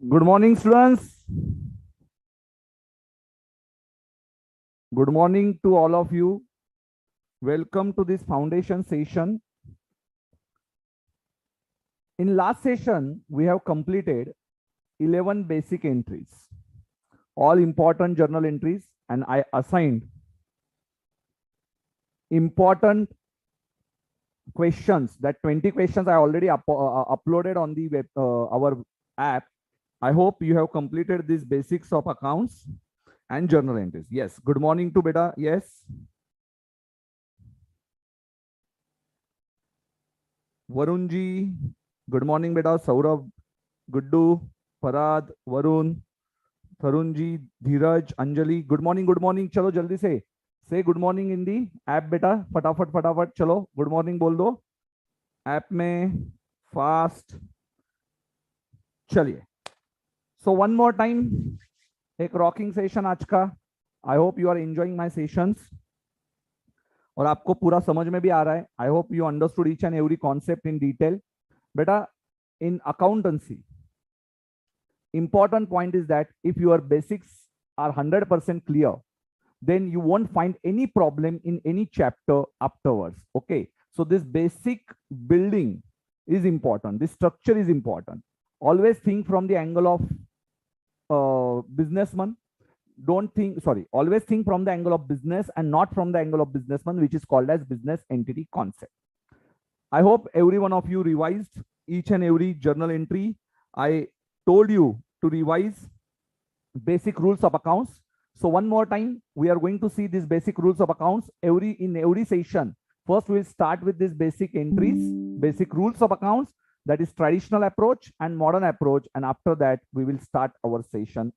Good morning, students. Good morning to all of you. Welcome to this foundation session. In last session, we have completed 11 basic entries, all important journal entries, and I assigned important questions. That 20 questions I already uploaded on the web, our app. I hope you have completed these basics of accounts and journal entries. Yes. Good morning to beta. Yes. Varun ji, good morning beta. Saurabh, Guddu, Parad, Varun, Tarun ji, Dheeraj, Anjali, good morning, good morning. चलो जल्दी से say good morning in the app बेटा, फटाफट फटाफट चलो good morning बोल दो app में fast. चलिए, so one more time एक rocking session आज का. I hope you are enjoying my sessions और आपको पूरा समझ में भी आ रहा है. I hope you understood each and every concept in detail. बेटा, in accountancy, important point is that if your basics are 100% clear, then you won't find any problem in any chapter afterwards. Okay, so this basic building is important, this structure is important. Always think from the angle of businessman. Don't think, sorry, always think from the angle of business and not from the angle of businessman, which is called as business entity concept. I hope every one of you revised each and every journal entry. I told you to revise basic rules of accounts. So one more time, we are going to see these basic rules of accounts in every session. First, we'll start with these basic entries, basic rules of accounts, that is traditional approach and modern approach. And after that, we will start our session.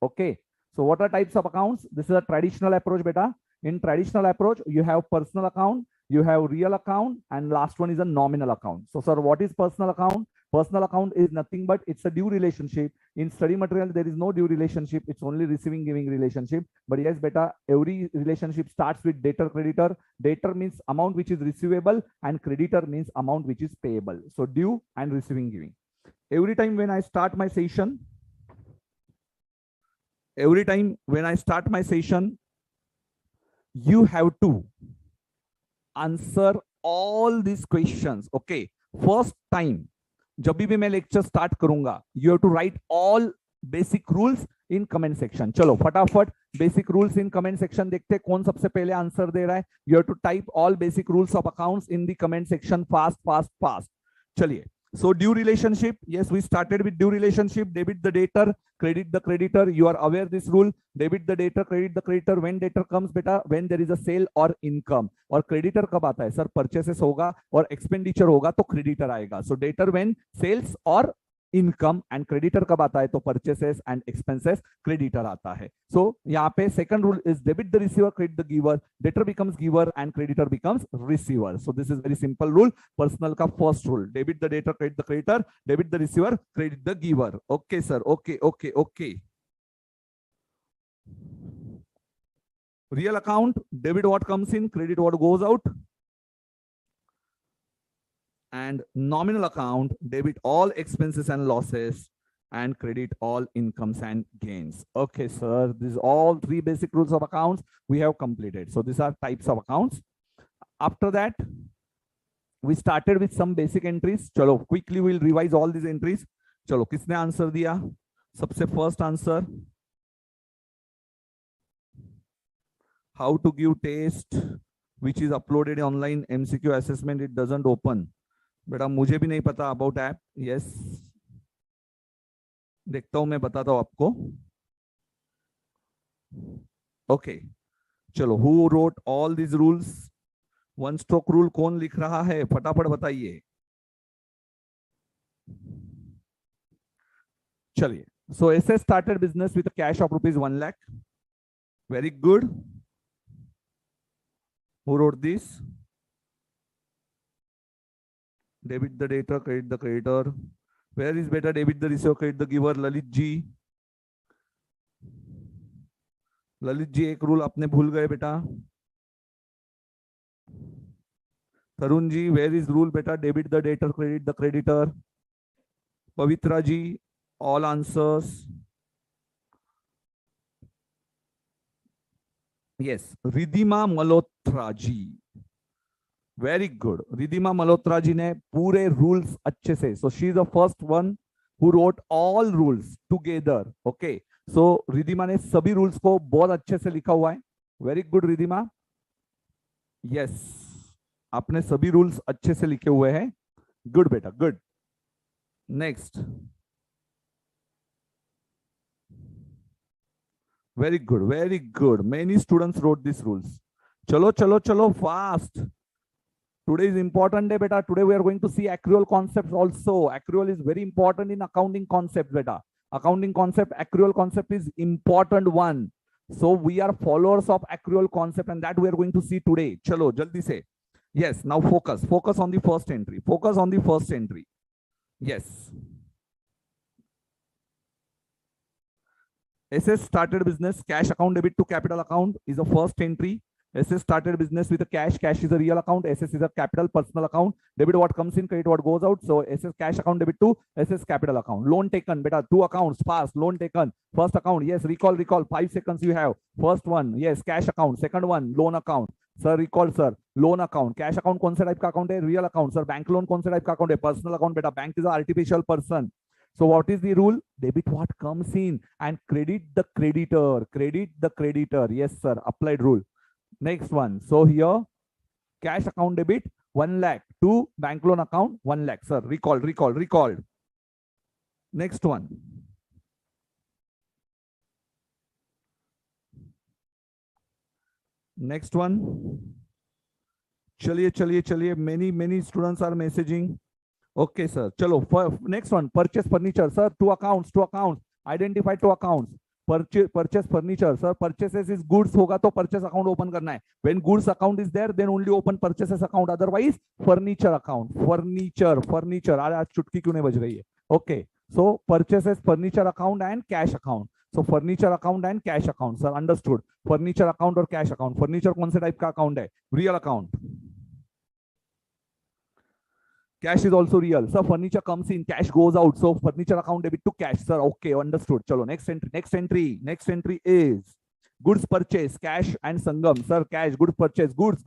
Okay. So what are types of accounts? This is a traditional approach, beta. In traditional approach, you have personal account, you have real account, and last one is a nominal account. So sir, what is personal account? Personal account is nothing but it's a due relationship. In study material, there is no due relationship. It's only receiving giving relationship. But yes, beta, every relationship starts with debtor creditor. Debtor means amount which is receivable, and creditor means amount which is payable. So due and receiving giving. Every time when I start my session, you have to answer all these questions. Okay, first time जब भी मैं lecture start करूंगा, you have to write all basic rules in comment section. चलो फटाफट basic rules in comment section देखते हैं कौन सबसे पहले आंसर दे रहा है. You have to type all basic rules of accounts in the comment section fast fast fast. चलिए, so due relationship, yes, we started with due relationship. Debit the debtor, credit the creditor. You are aware this rule. Debit the debtor, credit the creditor. When debtor comes beta, when there is a sale or income. और creditor कब आता है sir? Purchases होगा और expenditure होगा तो creditor आएगा. So debtor when sales or income, and creditor कब आता है तो परचेसेस एंड एक्सपेंसेस, क्रेडिटर आता है. सो यहाँ पे second rule is debit the receiver, credit the giver. Debtor becomes giver and creditor becomes receiver. So this is very simple rule. Personal का first rule, debit the debtor, credit the creditor, debit the receiver, credit the giver. Okay sir, okay okay okay. Real account, debit what comes in, credit what goes out. And nominal account, debit all expenses and losses and credit all incomes and gains. Okay, sir, these all three basic rules of accounts we have completed. So these are types of accounts. After that, we started with some basic entries. Chalo, quickly we'll revise all these entries. Chalo, किसने answer दिया? सबसे first answer, how to give test which is uploaded online MCQ assessment, it doesn't open. बेटा मुझे भी नहीं पता about app. Yes, देखता हूं, मैं बताता हूं आपको. ओके, चलो, who wrote all this rules? One stroke rule कौन लिख रहा है? फटाफट बताइए. चलिए, so SS started business with cash of ₹1 lakh. Very good. Who wrote this? Debit the debtor, credit the creditor. Where is better? Debit the receiver, credit the giver. Lalit ji, Lalit ji एक rule आपने भूल गए बेटा. Tarun ji, where is rule बेटा? Debit the debtor, credit the creditor. Pavitra ji, all answers. Yes, Ridhima Malhotra ji, very good. Ridhima Malhotra ji ने पूरे rules अच्छे से, so she is the first one who wrote all rules together. Okay, so Ridhima ने सभी rules को बहुत अच्छे से लिखा हुआ है. Very good Ridhima. यस, आपने सभी रूल्स अच्छे से लिखे हुए हैं. गुड बेटा, good. Next. Very good, very good. Many students wrote this rules. चलो चलो चलो fast. Today is important day, beta. Today we are going to see accrual concepts also. Accrual is very important in accounting concept, beta. Accounting concept, accrual concept is important one. So we are followers of accrual concept, and that we are going to see today. Chalo, jaldi se. Yes, now focus. Focus on the first entry. Focus on the first entry. Yes. SS started business, cash account debit to capital account is the first entry. SS started business with a cash. Cash is a real account. SS is a capital personal account. Debit what comes in, credit what goes out. So SS cash account debit to SS capital account. Loan taken, beta. 2 accounts fast. Loan taken. First account, yes. Recall. 5 seconds you have. First one, yes, cash account. Second one, loan account. Sir, recall sir. Loan account. Cash account कौन से type का account है? Real account. Sir bank loan कौन से type का account है? Personal account बेटा. Bank is artificial person. So what is the rule? Debit what comes in and credit the creditor. Credit the creditor. Yes sir. Applied rule. Next one. So here, cash account debit 1 lakh to bank loan account 1 lakh. Sir, recalled. Next one. Next one. Chaliye. Many students are messaging. Okay, sir. Chalo. Next one. Purchase furniture. Sir, 2 accounts. Identify 2 accounts. Purchase furniture. Sir, purchases is goods होगा तो purchase account open करना है. When goods account is there, then only open purchases account. Otherwise, furniture account. Furniture. आज चुटकी क्यों नहीं बज रही है? Okay. So purchases, furniture account and cash account. So furniture account and cash account. Sir, understood. Furniture account और cash account. Furniture कौन से टाइप का account है? Real account. Cash is also real. Sir, furniture comes in, cash goes out. So furniture account debit to cash. Sir, okay, understood. Chalo, next entry. Next entry is goods purchase, cash and Sangam. Sir, cash, goods purchase, goods.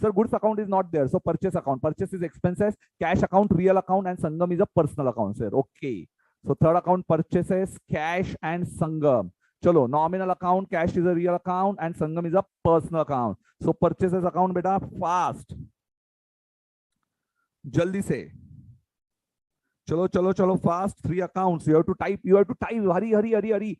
Sir, goods account is not there. So purchase account. Purchase is expenses, cash account, real account, and Sangam is a personal account, sir. Okay. So third account purchases, cash and Sangam. Chalo, nominal account, cash is a real account, and Sangam is a personal account. So purchases account, beta, fast. जल्दी से चलो fast. 3 accounts you have to type. Hurry.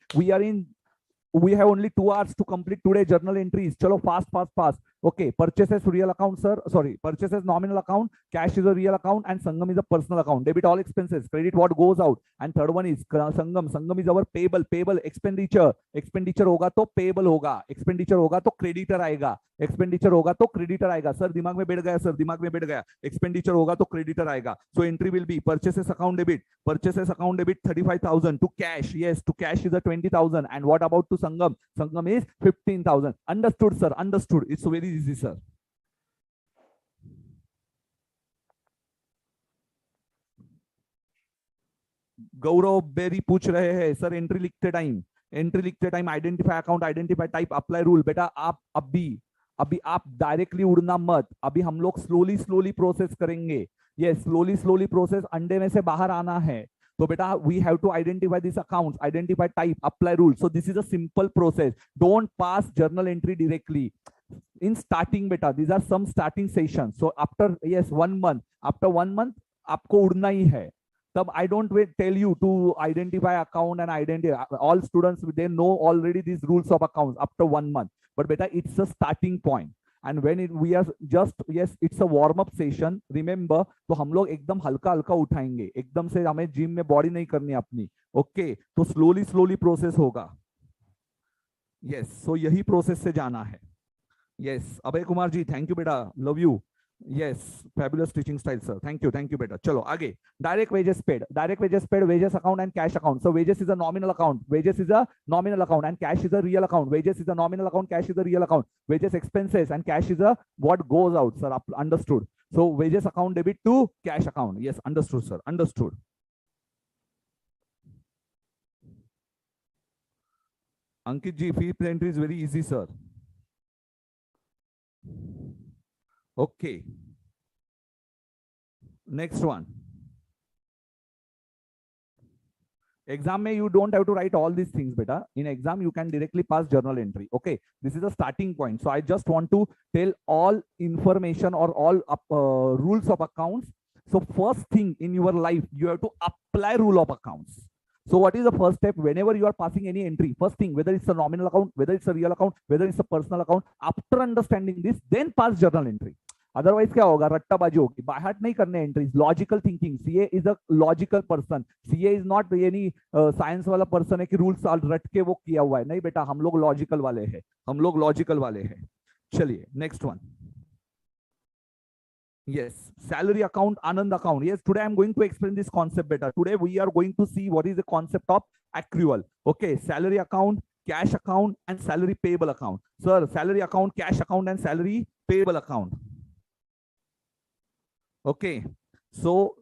We have only 2 hours to complete today journal entries. Chalo, fast. Okay, purchases real account, sir. Sorry, purchases nominal account, cash is a real account, and Sangam is a personal account. Debit all expenses, credit what goes out. And third one is Sangam is our payable expenditure. Expenditure होगा तो payable होगा. Expenditure होगा तो creditor आएगा. Expenditure होगा तो creditor आएगा. Sir, दिमाग में बैठ गया. Sir, दिमाग में बैठ गया. Expenditure होगा तो creditor आएगा. So entry will be purchases account debit. Purchases account debit 35,000 to cash. Yes, to cash is a 20,000. And what about to Sangam? Sangam is 15,000. Understood, sir. Understood. It's very easy, sir. Gaurav Berry पूछ रहे हैं sir entry लिखते time identify account, identify type, apply rule. बेटा आप अभी आप directly उड़ना मत. अभी हम लोग स्लोली प्रोसेस करेंगे. ये स्लोली प्रोसेस. अंडे में से बाहर आना है तो बेटा we have to identify this accounts, identify type, apply rule. So this is a simple process. Don't pass journal entry directly in starting beta. These are some starting sessions. So after 1 month, after 1 month आपको उड़ना ही है. तब I don't tell you to identify account and identify. All students they know already these rules of accounts after 1 month. But beta it's a starting point. And when we are just it's a warm up session. Remember तो हम लोग एकदम हल्का उठाएंगे. एकदम से हमें gym में बॉडी नहीं करनी अपनी. ओके, तो स्लोली प्रोसेस होगा. So यही प्रोसेस से जाना है. Yes, Abhay Kumar ji, thank you beta, love you. Yes, fabulous teaching style sir. Thank you beta. Chalo आगे. Direct wages paid, wages account and cash account. So wages is a nominal account, and cash is a real account. Wages is a nominal account, cash is a real account. Wages expenses and cash is a what goes out, sir. Understood. So wages account debit to cash account. Yes, understood sir, understood. Ankit ji, fee entry is very easy, sir. Okay. Next one. Exam में you don't have to write all these things, beta. In exam, you can directly pass journal entry. Okay, this is a starting point. So I just want to tell all information or all rules of accounts. So first thing in your life, you have to apply rule of accounts. So what is the first step? Whenever you are passing any entry, first thing, whether it's a nominal account, whether it's a real account, whether it's a personal account, after understanding this, then pass journal entry. Otherwise क्या होगा, रट्टाबाजी होगी, बाहर नहीं करने entries. Logical thinking, CA is a logical person. CA is not any science वाला person है कि rules रट के वो किया हुआ है. नहीं बेटा, हम लोग लॉजिकल वाले हैं, हम लोग लॉजिकल वाले हैं. चलिए next one. Yes, salary account, Anand account. Yes, today I'm going to explain this concept better. Today we are going to see what is the concept of accrual. Okay, salary account, cash account, and salary payable account. Sir, salary account, cash account, and salary payable account. Okay, so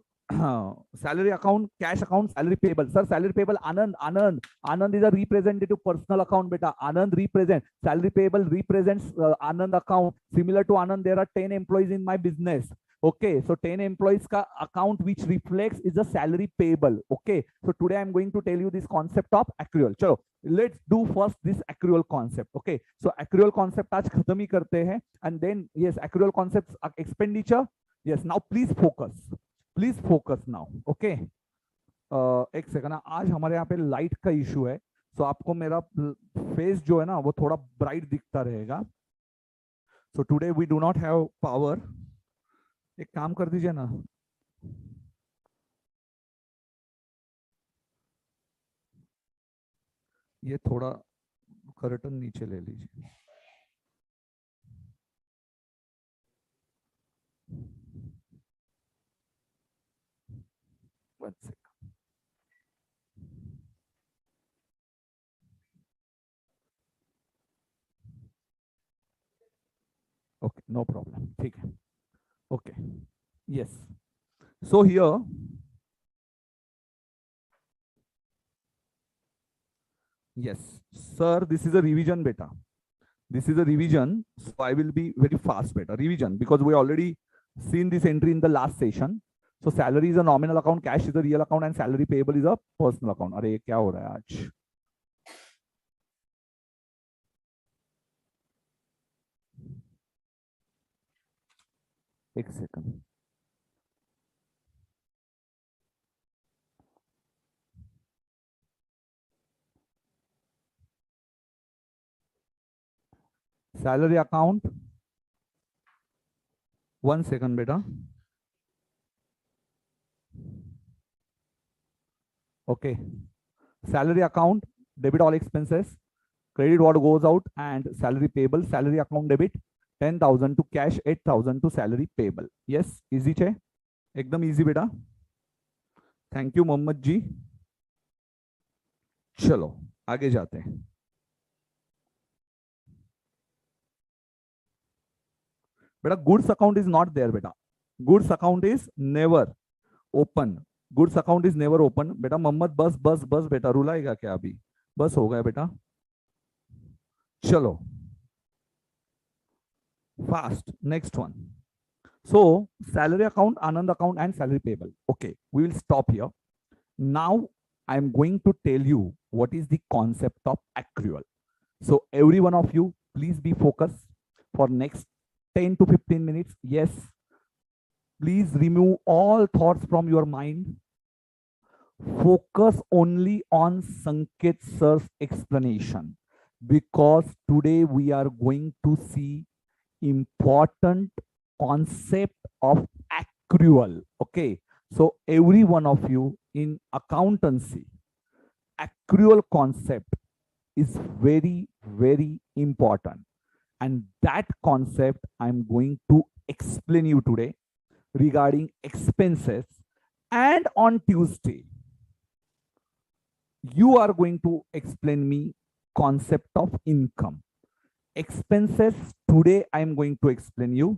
salary account, cash account, salary payable. Sir, salary payable, Anand is a representative personal account, beta. Anand represent. Salary payable represents Anand account. Similar to Anand, there are 10 employees in my business. Okay, so 10 employees ka account which reflects is a salary payable. Okay, so today I'm going to tell you this concept of accrual. Chalo, let's do first this accrual concept. Okay, so accrual concept आज खत्म ही करते हैं, and then yes, accrual concepts expenditure. Yes, now please focus now. Okay, एक second, आज हमारे यहाँ पे light का इशू है, तो आपको मेरा फेस जो है ना वो थोड़ा ब्राइट दिखता रहेगा. So today we do not have power. एक काम कर दीजिए ना, ये थोड़ा कर्टन नीचे ले लीजिए. One second. Okay, no problem. ठीक है. Okay. Yes. So here, yes, sir, this is a revision, beta. This is a revision, so I will be very fast, beta. Revision, because we already seen this entry in the last session. So salary is a nominal account, cash is a real account, and salary payable is a personal account. अरे क्या हो रहा है आज? एक second. Salary account. One second, beta. Okay. Salary account, debit all expenses, credit what goes out, and salary payable. Salary account debit 10,000 to cash, 8,000 to salary payable. Yes, easy है, एकदम easy बेटा. Thank you Mohammed ji. चलो आगे जाते हैं. बेटा goods account is not there. बेटा goods account is never open. Goods account is never open. बेटा मोहम्मद बस बस बस बेटा, रुलाएगा क्या अभी? बस हो गया बेटा. चलो fast. Next one. So salary account, Anand account, and salary payable. Okay, we will stop here. Now I'm going to tell you what is the concept of accrual. So every one of you, please be focused for next 10 to 15 minutes. Yes, please remove all thoughts from your mind. Focus only on Sanket sir's explanation, because today we are going to see important concept of accrual. Okay, so every one of you in accountancy, accrual concept is very very important, and that concept I'm going to explain you today regarding expenses. And on Tuesday you are going to explain me concept of income. Expenses today I am going to explain you.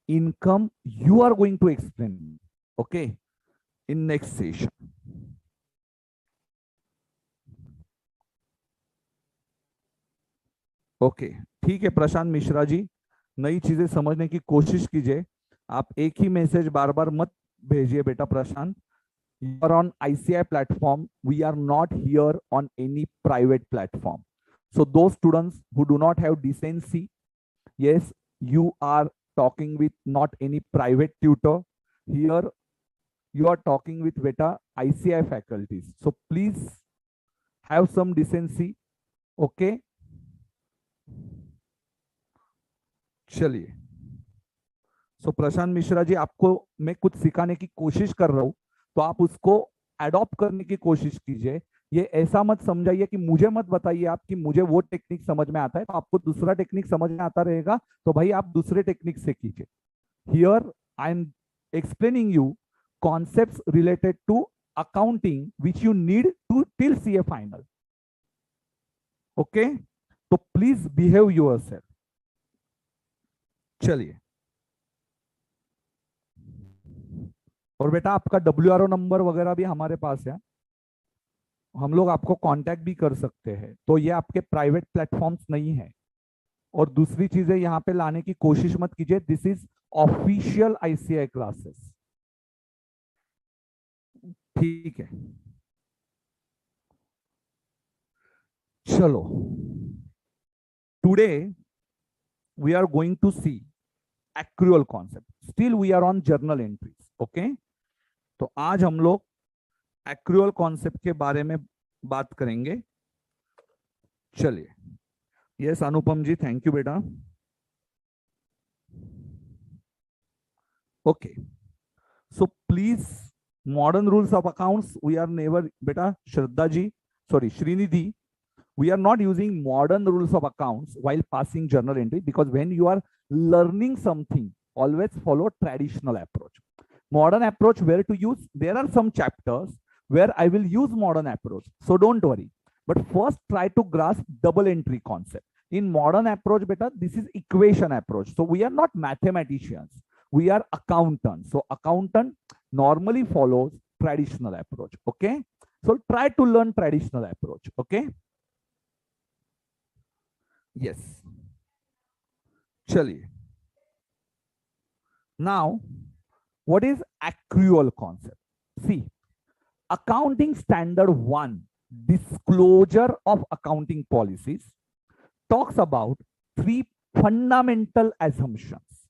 Income you are going to explain me. Okay, in next session. Okay, ठीक है प्रशांत मिश्रा जी, नई चीजें समझने की कोशिश कीजिए। आप एक ही मैसेज बार बार मत भेजिए बेटा प्रशांत। You are on ICI platform. We are not here on any private platform. So those students who do not have decency, yes, you are talking with not any private tutor. Here you are talking with beta ICI faculties. So please have some decency. Okay. चलिए, सो प्रशांत मिश्रा जी, आपको मैं कुछ सिखाने की कोशिश कर रहा हूं, तो आप उसको अडॉप्ट करने की कोशिश कीजिए। ये ऐसा मत समझाइए कि मुझे मत बताइए आप कि मुझे वो टेक्निक समझ में आता है, तो आपको दूसरा टेक्निक समझ में आता रहेगा, तो भाई आप दूसरे टेक्निक से कीजिए। Here I am explaining you concepts related to accounting which you need to till CA final. Okay, तो प्लीज बिहेव योरसेल्फ। चलिए, और बेटा आपका WRO नंबर वगैरह भी हमारे पास है, हम लोग आपको कांटेक्ट भी कर सकते हैं, तो ये आपके प्राइवेट प्लेटफॉर्म्स नहीं है। और दूसरी चीजें यहाँ पे लाने की कोशिश मत कीजिए, this is official ICI classes. ठीक है, चलो, today we are going to see accrual concept. Still we are on journal entries. Okay, तो आज हम लोग एक्रूअल कॉन्सेप्ट के बारे में बात करेंगे। चलिए, yes Anupam ji, thank you बेटा। Okay, so please modern rules of accounts we are never, बेटा Shraddha ji, sorry Shrinidhi, we are not using modern rules of accounts while passing journal entry, because when you are learning something, always follow traditional approach. Modern approach where to use, there are some chapters where I will use modern approach, so don't worry, but first try to grasp double entry concept. In modern approach beta, this is equation approach, so we are not mathematicians, we are accountants, so accountant normally follows traditional approach. Okay, so try to learn traditional approach. Okay, yes, chaliye, now what is accrual concept? See, accounting standard 1, disclosure of accounting policies, talks about 3 fundamental assumptions.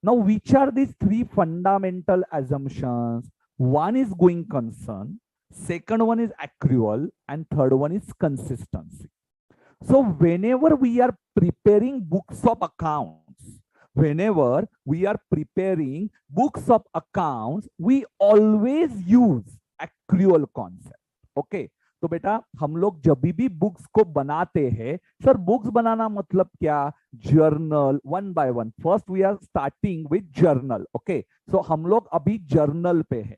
Now which are these 3 fundamental assumptions? One is going concern, second one is accrual, and third one is consistency. So whenever we are preparing books of accounts, whenever we are preparing books of accounts, we always use accrual concept. Okay, तो बेटा हम लोग जब भी books को बनाते हैं, sir books बनाना मतलब क्या? Journal, one by one. First we are starting with journal. Okay, so हम लोग अभी जर्नल पे है।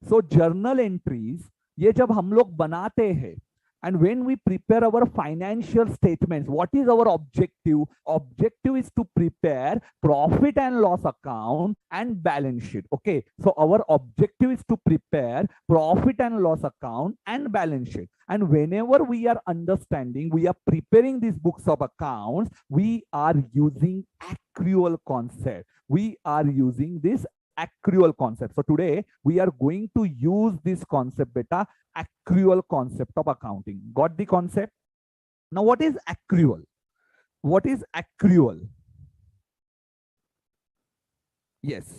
सो जर्नल एंट्रीज ये जब हम लोग बनाते हैं, and when we prepare our financial statements, what is our objective? Objective is to prepare profit and loss account and balance sheet. Okay, so our objective is to prepare profit and loss account and balance sheet. And whenever we are understanding, we are preparing these books of accounts, we are using accrual concept. We are using this accrual concept. So today we are going to use this concept, beta, accrual concept of accounting. Got the concept? Now what is accrual? What is accrual? Yes,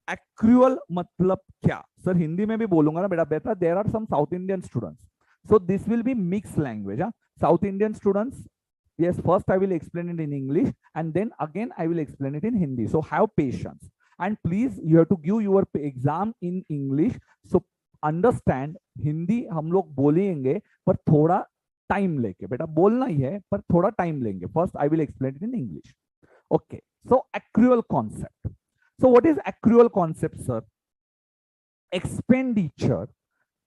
accrual मतलब क्या? Sir Hindi में भी बोलूंगा ना बेटा, बेटा there are some South Indian students, so this will be mixed language. South Indian students, yes, first I will explain it in English and then again I will explain it in Hindi, so have patience and please you have to give your exam in English, so understand. Hindi हम लोग बोलेंगे पर थोड़ा time लेके, बेटा बोलना ही है पर थोड़ा टाइम लेंगे। First I will explain it in English. Okay, so accrual concept. So what is accrual concept sir? Expenditure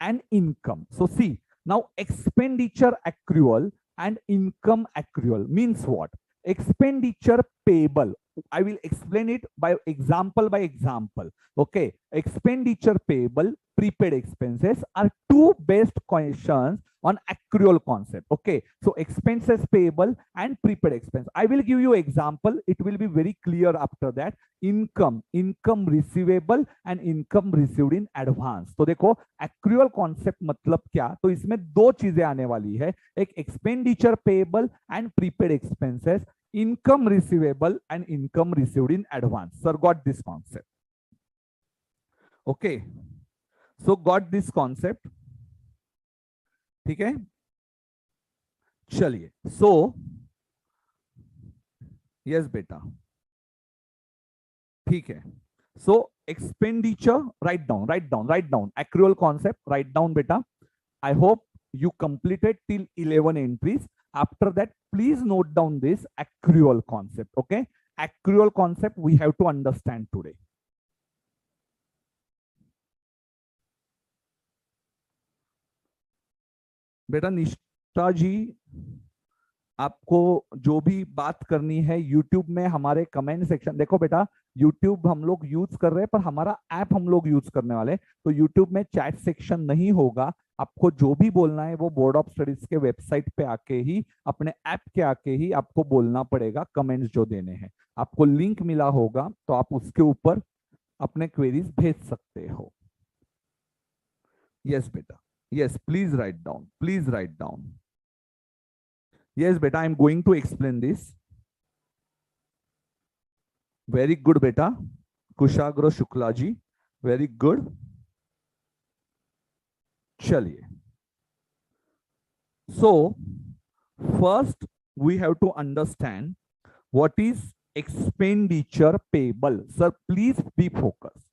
and income. So see now expenditure accrual and income accrual means what? Expenditure payable. I will explain it by example by example. Okay, expenditure payable, prepaid expenses are two best questions on accrual concept. Okay, so expenses payable and prepaid expense. I will give you example. It will be very clear after that. income receivable and income received in advance. तो देखो accrual concept मतलब क्या, तो इसमें दो चीजें आने वाली है, एक expenditure payable and prepaid expenses, income receivable and income received in advance. Sir, got this concept? Okay, so got this concept? ठीक है, चलिए. So yes बेटा, ठीक है. So expenditure, write down accrual concept, write down beta. I hope you completed till 11 entries. After that, please note down this accrual concept. Okay, accrual concept we have to understand today. बेटा निष्ठा जी, आपको जो भी बात करनी है YouTube में हमारे कमेंट सेक्शन, देखो बेटा YouTube हम लोग यूज कर रहे हैं पर हमारा ऐप हम लोग यूज करने वाले, तो YouTube में चैट सेक्शन नहीं होगा. आपको जो भी बोलना है वो बोर्ड ऑफ स्टडीज के वेबसाइट पे आके ही, अपने ऐप के आके ही आपको बोलना पड़ेगा. कमेंट्स जो देने हैं आपको लिंक मिला होगा, तो आप उसके ऊपर अपने क्वेरीज भेज सकते हो. यस बेटा, yes, please write down. Yes beta, I am going to explain this. Very good beta, Kushagro Shukla ji, very good. Chaliye. So first we have to understand what is expenditure payable. Sir, please be focused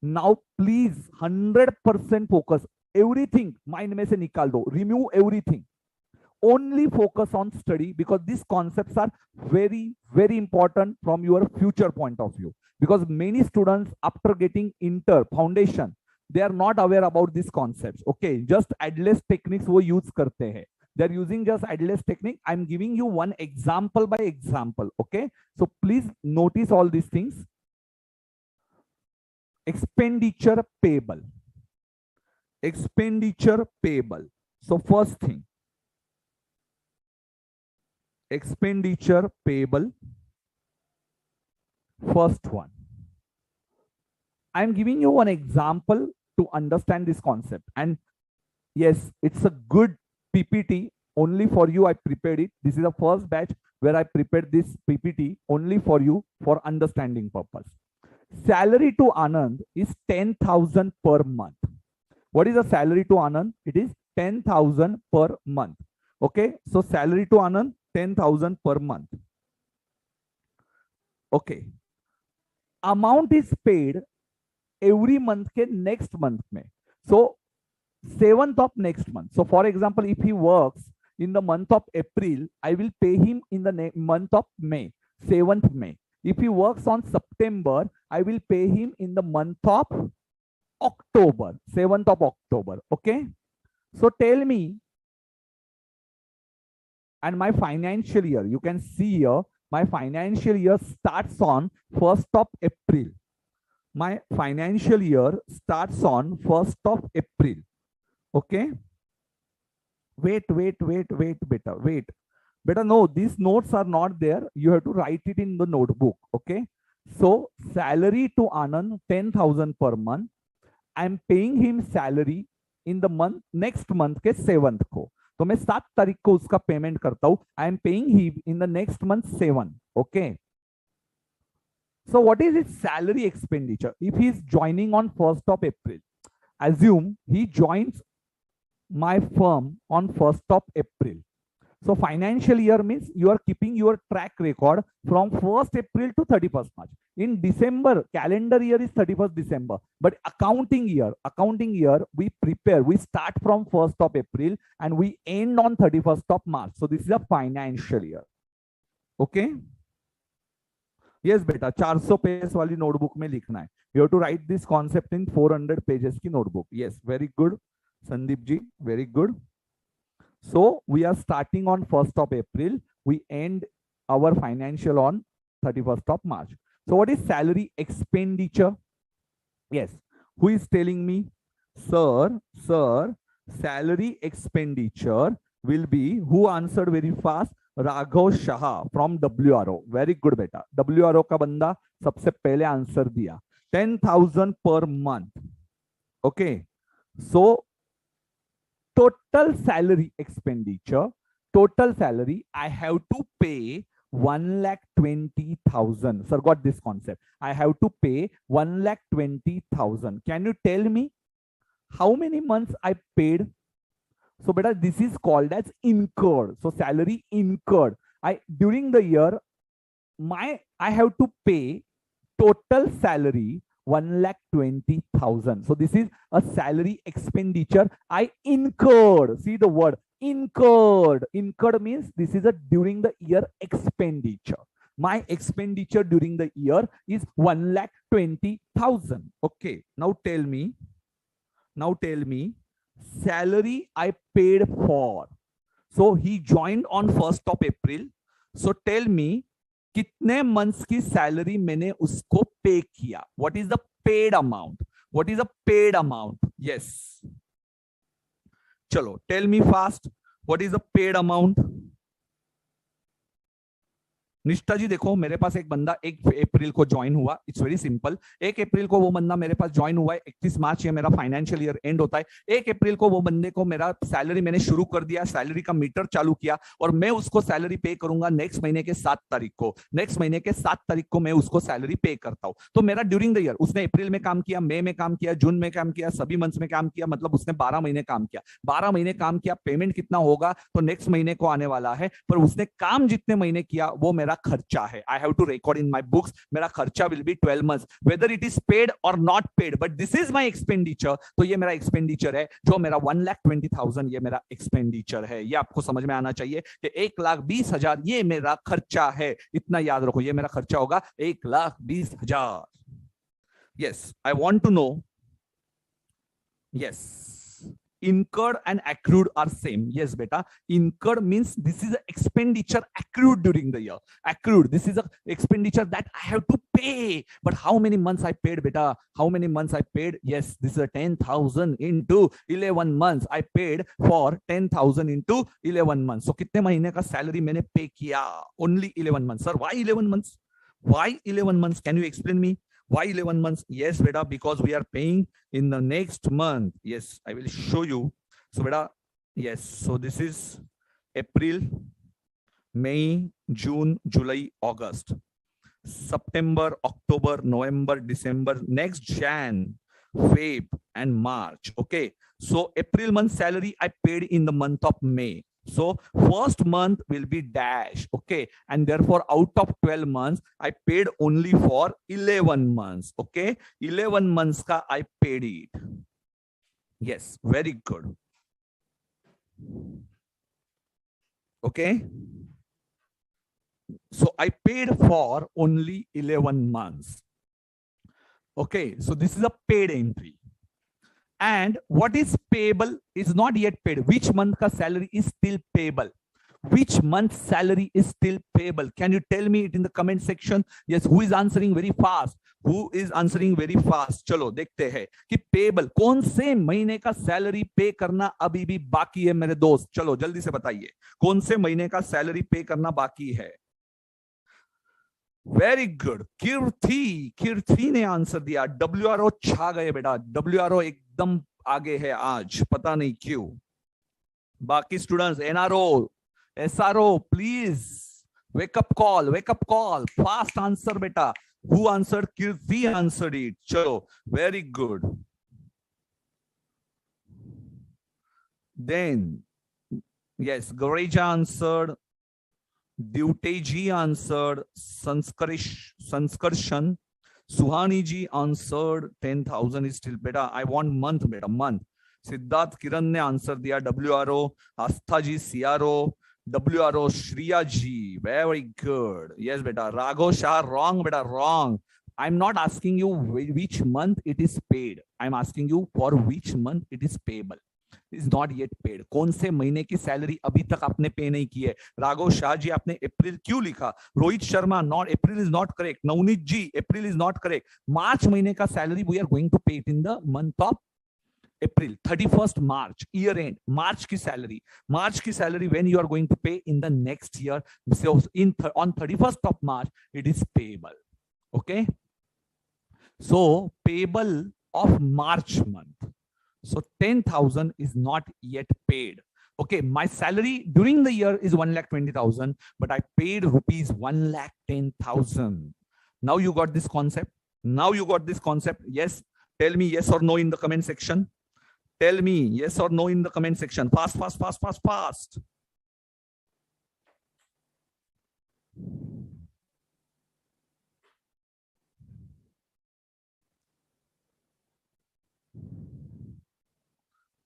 now, please 100% focus. Everything mind में से निकाल दो, remove everything, only focus on study, because these concepts are very important from your future point of view, because many students after getting inter foundation they are not aware about these concepts. Okay, just adless techniques वो use करते हैं, they are using just adless technique. I am giving you one example by example. Okay, so please notice all these things. Expenditure payable. So first thing, expenditure payable, first one. I am giving you one example to understand this concept, and yes, it's a good PPT only for you. I prepared it. This is the first batch where I prepared this PPT only for you for understanding purpose. Salary to Anand is 10,000 per month. What is the salary to Anand? It is 10,000 per month. Okay, so salary to Anand 10,000 per month. Okay, amount is paid every month के next month में. So 7th of next month. So for example, if he works in the month of April, I will pay him in the month of May, 7th May. If he works on September, I will pay him in the month of October, 7th of October. Okay, so tell me, and my financial year, you can see here, my financial year starts on 1st of April. My financial year starts on 1st of April. Okay, wait, beta, no, these notes are not there. You have to write it in the notebook. Okay, so salary to Anand 10,000 per month. I am paying him salary in the month next month के 7th को, तो मैं 7 तारीख को उसका payment करता हूं. I am paying him in the next month 7. Okay, so what is his salary expenditure if he is joining on 1st of April? Assume he joins my firm on 1st of April. So financial year means you are keeping your track record from 1st April to 31st March. In December, calendar year is 31st December, but accounting year, we start from 1st of April and we end on 31st of March. So this is a financial year. Okay. Yes beta, 400 pages वाली notebook में लिखना है. You have to write this concept in 400 pages की notebook. Yes, very good, Sandeep ji, very good. So we are starting on 1st of April. We end our financial on 31st of March. So what is salary expenditure? Yes. Who is telling me? Sir, salary expenditure will be, who answered very fast? Raghav Shah from WRO. Very good बेटा. WRO का बंदा सबसे पहले answer दिया. 10,000 per month. Okay. So total salary expenditure, total salary, I have to pay 1,20,000. Sir, got this concept. I have to pay 1,20,000. Can you tell me how many months I paid? So beta, this is called as incurred. So salary incurred. During the year, I have to pay total salary 1,20,000. So this is a salary expenditure I incurred. See the word incurred. Incurred means this is a during the year expenditure. My expenditure during the year is 1,20,000. Okay. Now tell me, salary I paid for. So he joined on 1st of April. So tell me, कितने months की salary मैंने उसको pay किया? What is the paid amount? What is the paid amount? Yes. चलो, tell me fast. What is the paid amount? निष्ठा जी देखो, मेरे पास एक बंदा 1 अप्रैल को ज्वाइन हुआ. It's very simple. 1 अप्रैल को वो बंदा मेरे पास ज्वाइन हुआ है. 31 मार्च ये मेरा फाइनेंशियल ईयर एंड होता है. 1 अप्रैल को वो बंदे को मेरा सैलरी मैंने शुरू कर दिया, सैलरी का मीटर चालू किया और मैं उसको सैलरी पे करूंगा नेक्स्ट महीने के 7 तारीख को. नेक्स्ट महीने के 7 तारीख को मैं उसको सैलरी पे करता हूं. तो मेरा ड्यूरिंग द ईयर, उसने अप्रैल में काम किया, मई में काम किया, जून में काम किया, सभी मंथ्स में काम किया, मतलब उसने 12 महीने काम किया. 12 महीने काम किया. पेमेंट कितना होगा तो नेक्स्ट महीने को आने वाला है, पर उसने काम जितने महीने किया वो मेरा खर्चा है. I have to record in my books. मेरा खर्चा will be 12 months, whether it is paid or not paid, but this is my expenditure. तो ये मेरा expenditure है, जो मेरा 1,20,000 ये मेरा expenditure है. ये आपको समझ में आना चाहिए कि 1,20,000 ये मेरा खर्चा है. इतना याद रखो, ये मेरा खर्चा होगा 1,20,000. Yes, I want to know. Yes. Incurred and accrued are same. Yes, beta. Incurred means this is an expenditure accrued during the year. Accrued. This is an expenditure that I have to pay. But how many months I paid, beta? How many months I paid? Yes, this is a 10,000 into 11 months. I paid for 10,000 into 11 months. So कितने महीने का salary मैंने pay किया? Only 11 months. Sir, why 11 months? Why 11 months? Can you explain me? Why 11 months? Yes, beta, because we are paying in the next month. Yes, I will show you. So, beta, yes. So this is April, May, June, July, August, September, October, November, December, next Jan, Feb, and March. Okay. So April month salary I paid in the month of May. So first month will be dash. Okay. And therefore out of 12 months, I paid only for 11 months. Okay. 11 months ka I paid it. Yes. Very good. Okay. So I paid for only 11 months. Okay. So this is a paid entry. And what is payable is not yet paid. Which month ka salary is still payable? Which month salary is still payable? Can you tell me it in the comment section? Yes, who is answering very fast? Who is answering very fast? चलो देखते हैं कि payable कौन से महीने का salary pay करना अभी भी बाकी है मेरे दोस्त. चलो जल्दी से बताइए कौन से महीने का salary pay करना बाकी है. Very good. कीर्ति ने आंसर दिया. WRO छा गए बेटा. WRO एकदम आगे है आज, पता नहीं क्यों. बाकी students, NRO, SRO, please wake up call. Fast answer बेटा. Who answered? Kirti answered it. चलो very good. Then yes, Gareja answered. Dute ji answered. Sanskarshan. Suhani ji answered. 10,000 is still better. I want month better. Month. Siddharth Kiran ne answer diya. WRO. Astha ji CRO. WRO Shriya ji. Very good. Yes beta. Raghav Shah wrong beta. Wrong. I'm not asking you which month it is paid. I'm asking you for which month it is payable. Is not yet paid. कौन से महीने की salary अभी तक आपने पे नहीं की है? राघव शाह जी आपने अप्रैल क्यों लिखा? Rohit Sharma not, April is not correct. Navneet ji April is not correct. March महीने का salary we are going to pay it in the month of April. 31st March year end, March की salary, when you are going to pay in the next year, in on 31st of March it is payable. Okay, so payable of March month, so 10,000 is not yet paid. Okay, my salary during the year is 1,20,000, but I paid rupees 1,10,000. Now you got this concept? Now you got this concept? Yes, tell me yes or no in the comment section. Tell me yes or no in the comment section. Fast, fast, fast, fast, fast.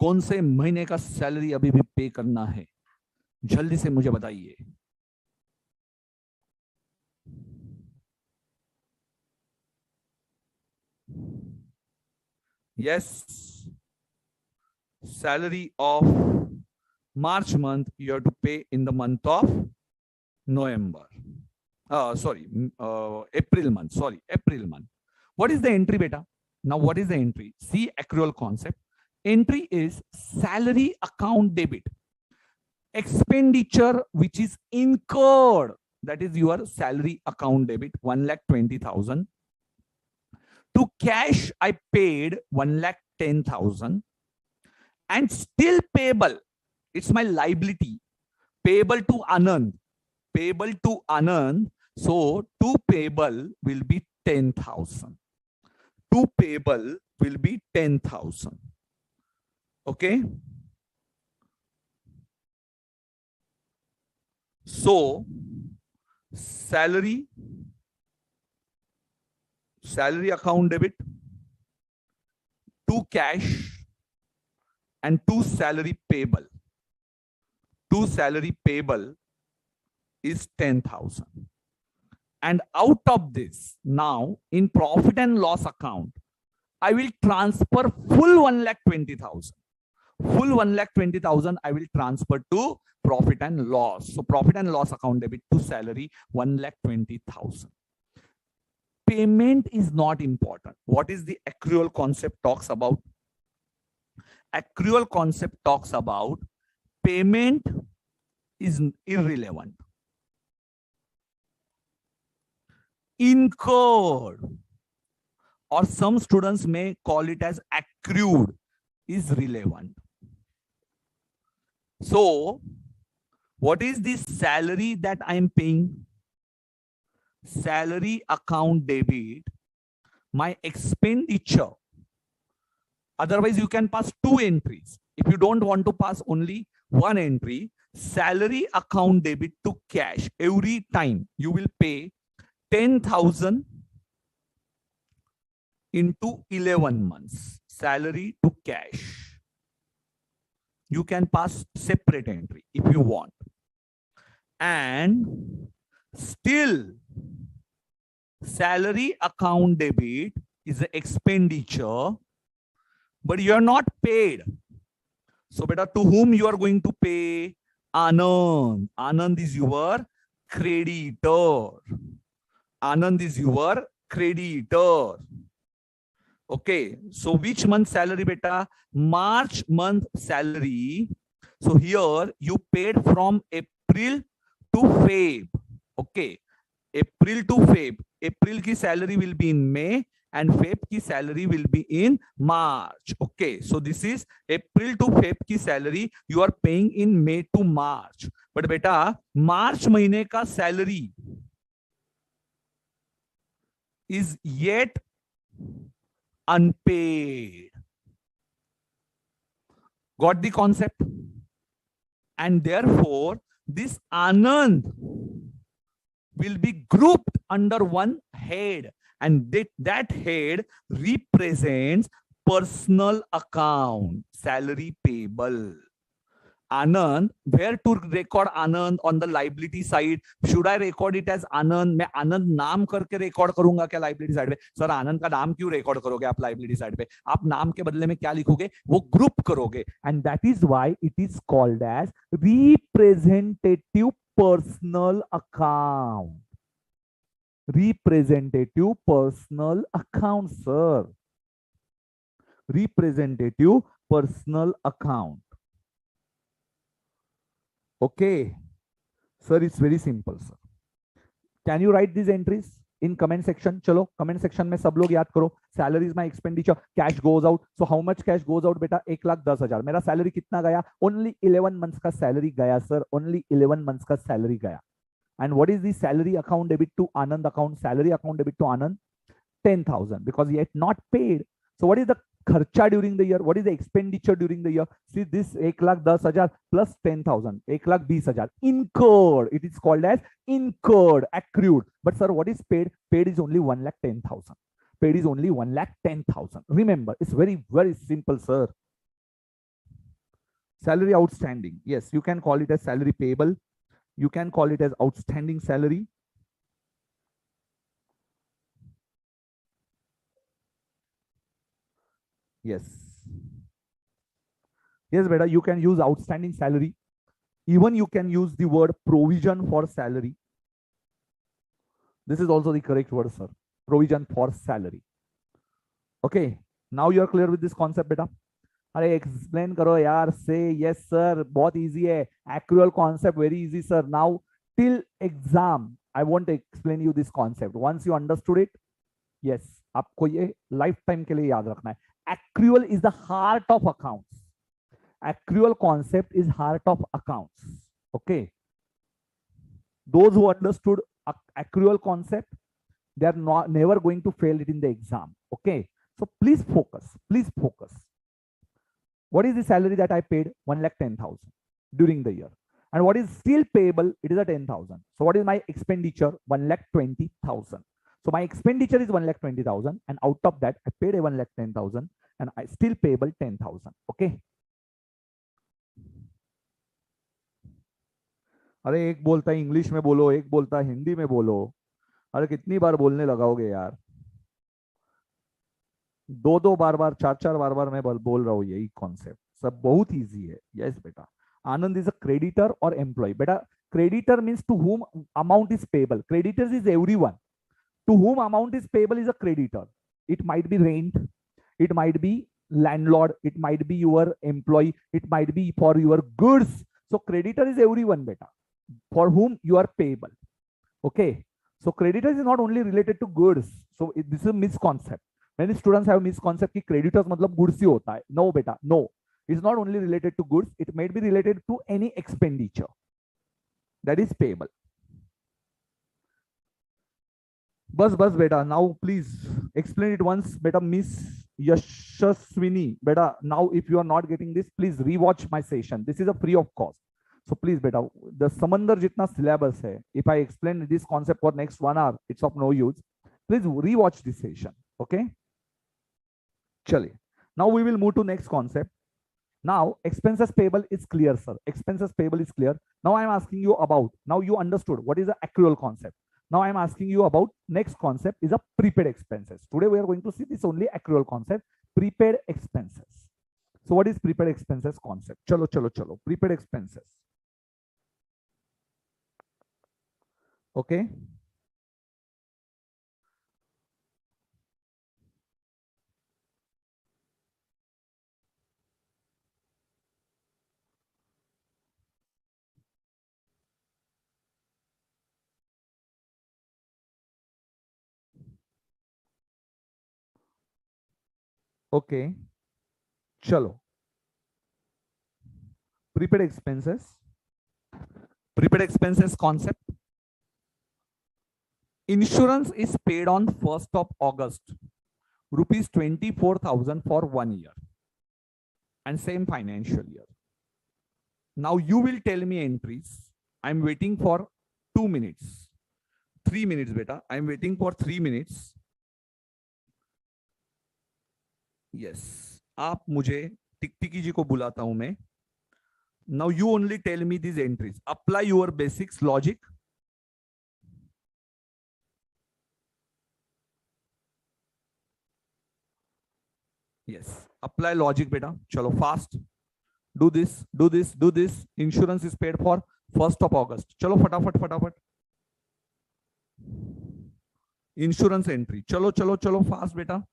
कौन से महीने का salary अभी भी पे करना है? जल्दी से मुझे बताइए। Yes, salary of March month you have to pay in the month of November. April month. Sorry, April month. What is the entry, beta? Now, what is the entry? See accrual concept. Entry is salary account debit. Expenditure which is incurred, that is your salary account debit, 1,20,000. To cash, I paid 1,10,000. And still payable, it's my liability. Payable to Anand. Payable to Anand. So, to payable will be 10,000. To payable will be 10,000. Okay. So, salary account debit, to cash, and to salary payable. To salary payable is 10,000. And out of this, now in profit and loss account, I will transfer full 1,20,000. Full 1,20,000 I will transfer to profit and loss. So profit and loss account debit to salary 1,20,000. Payment is not important. What is the accrual concept talks about? Accrual concept talks about payment is irrelevant. Incurred, or some students may call it as accrued, is relevant. So, what is the salary that I am paying? Salary account debit, my expenditure. Otherwise, you can pass two entries. If you don't want to pass only one entry, salary account debit to cash. Every time you will pay 10,000 into 11 months. Salary to cash. You can pass separate entry if you want. And still, salary account debit is an expenditure, but you are not paid. So, beta, to whom you are going to pay? Anand. Anand is your creditor. Anand is your creditor. Okay. So, which month salary, beta? March month salary. So, here you paid from April to Feb. Okay. April to Feb. April ki salary will be in May and Feb ki salary will be in March. Okay. So this is April to Feb ki salary you are paying in May to March. But beta, March mahine ka salary is yet unpaid. Got the concept? And therefore, this Anand will be grouped under one head, and that head represents personal account, salary payable. Anand, where to record Anand on the liability side? Should I record it as Anand? मैं आनंद नाम करके record करूंगा क्या liability side पे? Sir आनंद का नाम क्यों record करोगे आप लाइबिलिटी साइड पे? आप नाम के बदले में क्या लिखोगे? वो ग्रुप करोगे. And that is why it is called as representative personal account. Representative personal account, sir. Representative personal account. Okay, sir, it's very simple, sir. Can you write these entries in comment section? चलो comment section में सब लोग याद करो. Salary is my expenditure. Cash goes out. So how much cash goes out बेटा? 1,10,000. मेरा salary कितना गया? Only 11 months का salary गया, sir. Only 11 months का salary गया. And what is the salary account debit to Anand account? Salary account debit to Anand 10,000 because yet not paid. So what is the kharcha during the year? What is the expenditure during the year? See this 1,10,000 plus 10,000, 1,20,000 incurred. It is called as incurred, accrued. But sir, what is paid? Paid is only 1,10,000. Paid is only 1,10,000. Remember, it's very, very simple, sir. Salary outstanding. Yes, you can call it as salary payable. You can call it as outstanding salary. Yes. Yes, beta, you can use outstanding salary. Even you can use the word provision for salary. This is also the correct word, sir. Provision for salary. Okay. Now you are clear with this concept, beta. अरे explain करो यार. Say yes sir, बहुत easy है. Accrual concept very easy sir. Now till exam I want to explain you this concept. Once you understood it, yes, आपको ये lifetime के लिए याद रखना है. Accrual is the heart of accounts. Accrual concept is heart of accounts. Okay, those who understood accrual concept, they are not never going to fail it in the exam. Okay, so please focus. What is the salary that I paid? 1,10,000 during the year. And what is still payable? It is a 10,000. So what is my expenditure? 1,20,000. So my expenditure is 1,20,000, and out of that I paid a 1,10,000, and I still payable 10,000. Okay. अरे एक बोलता है English में बोलो, एक बोलता है हिंदी में बोलो. अरे कितनी बार बोलने लगाओगे यार? दो बार, चार बार मैं बोल रहा हूँ यही कॉन्सेप्ट. सब बहुत इजी है. यस बेटा. आनंद इज अ क्रेडिटर और एम्प्लॉय. बेटा creditor means to whom amount is payable. Creditors is everyone. To whom amount is payable is a creditor. It might be rent, it might be landlord, it might be your employee, it might be for your goods. So creditor is everyone beta, for whom you are payable. Okay, so creditors is not only related to goods. So this is a misconcept. Many students have misconcept कि creditors मतलब goods ही होता है. No beta, no. It's not only related to goods. It might be related to any expenditure that is payable. बस बेटा. Now please explain it once beta. Miss Yashaswini beta, now if you are not getting this, please rewatch my session. This is a free of cost. So please beta, the samandar jitna syllabus hai, if I explain this concept for next 1 hour, it's of no use. Please rewatch this session. Okay, chale. Now we will move to next concept. Now expenses payable is clear, sir. Expenses payable is clear. Now I am asking you about, now you understood what is the accrual concept. Now I am asking you about next concept is a prepaid expenses. Today we are going to see this only accrual concept, prepaid expenses. So what is prepaid expenses concept? Chalo. Prepaid expenses. Okay. Okay. Chalo. Prepaid expenses. Prepaid expenses concept. Insurance is paid on 1st of August, rupees 24,000 for 1 year and same financial year. Now you will tell me entries. I'm waiting for 2 minutes. 3 minutes beta. I'm waiting for 3 minutes. Yes. आप मुझे टिकटिकी जी को बुलाता हूं मैं. Now you only tell me these entries. Apply your basics logic. Yes. Apply logic, beta. Chalo fast. Do this, do this, do this. Insurance is paid for 1st of August. Chalo fatafat, fatafat. Insurance entry. Chalo, chalo, chalo fast, beta.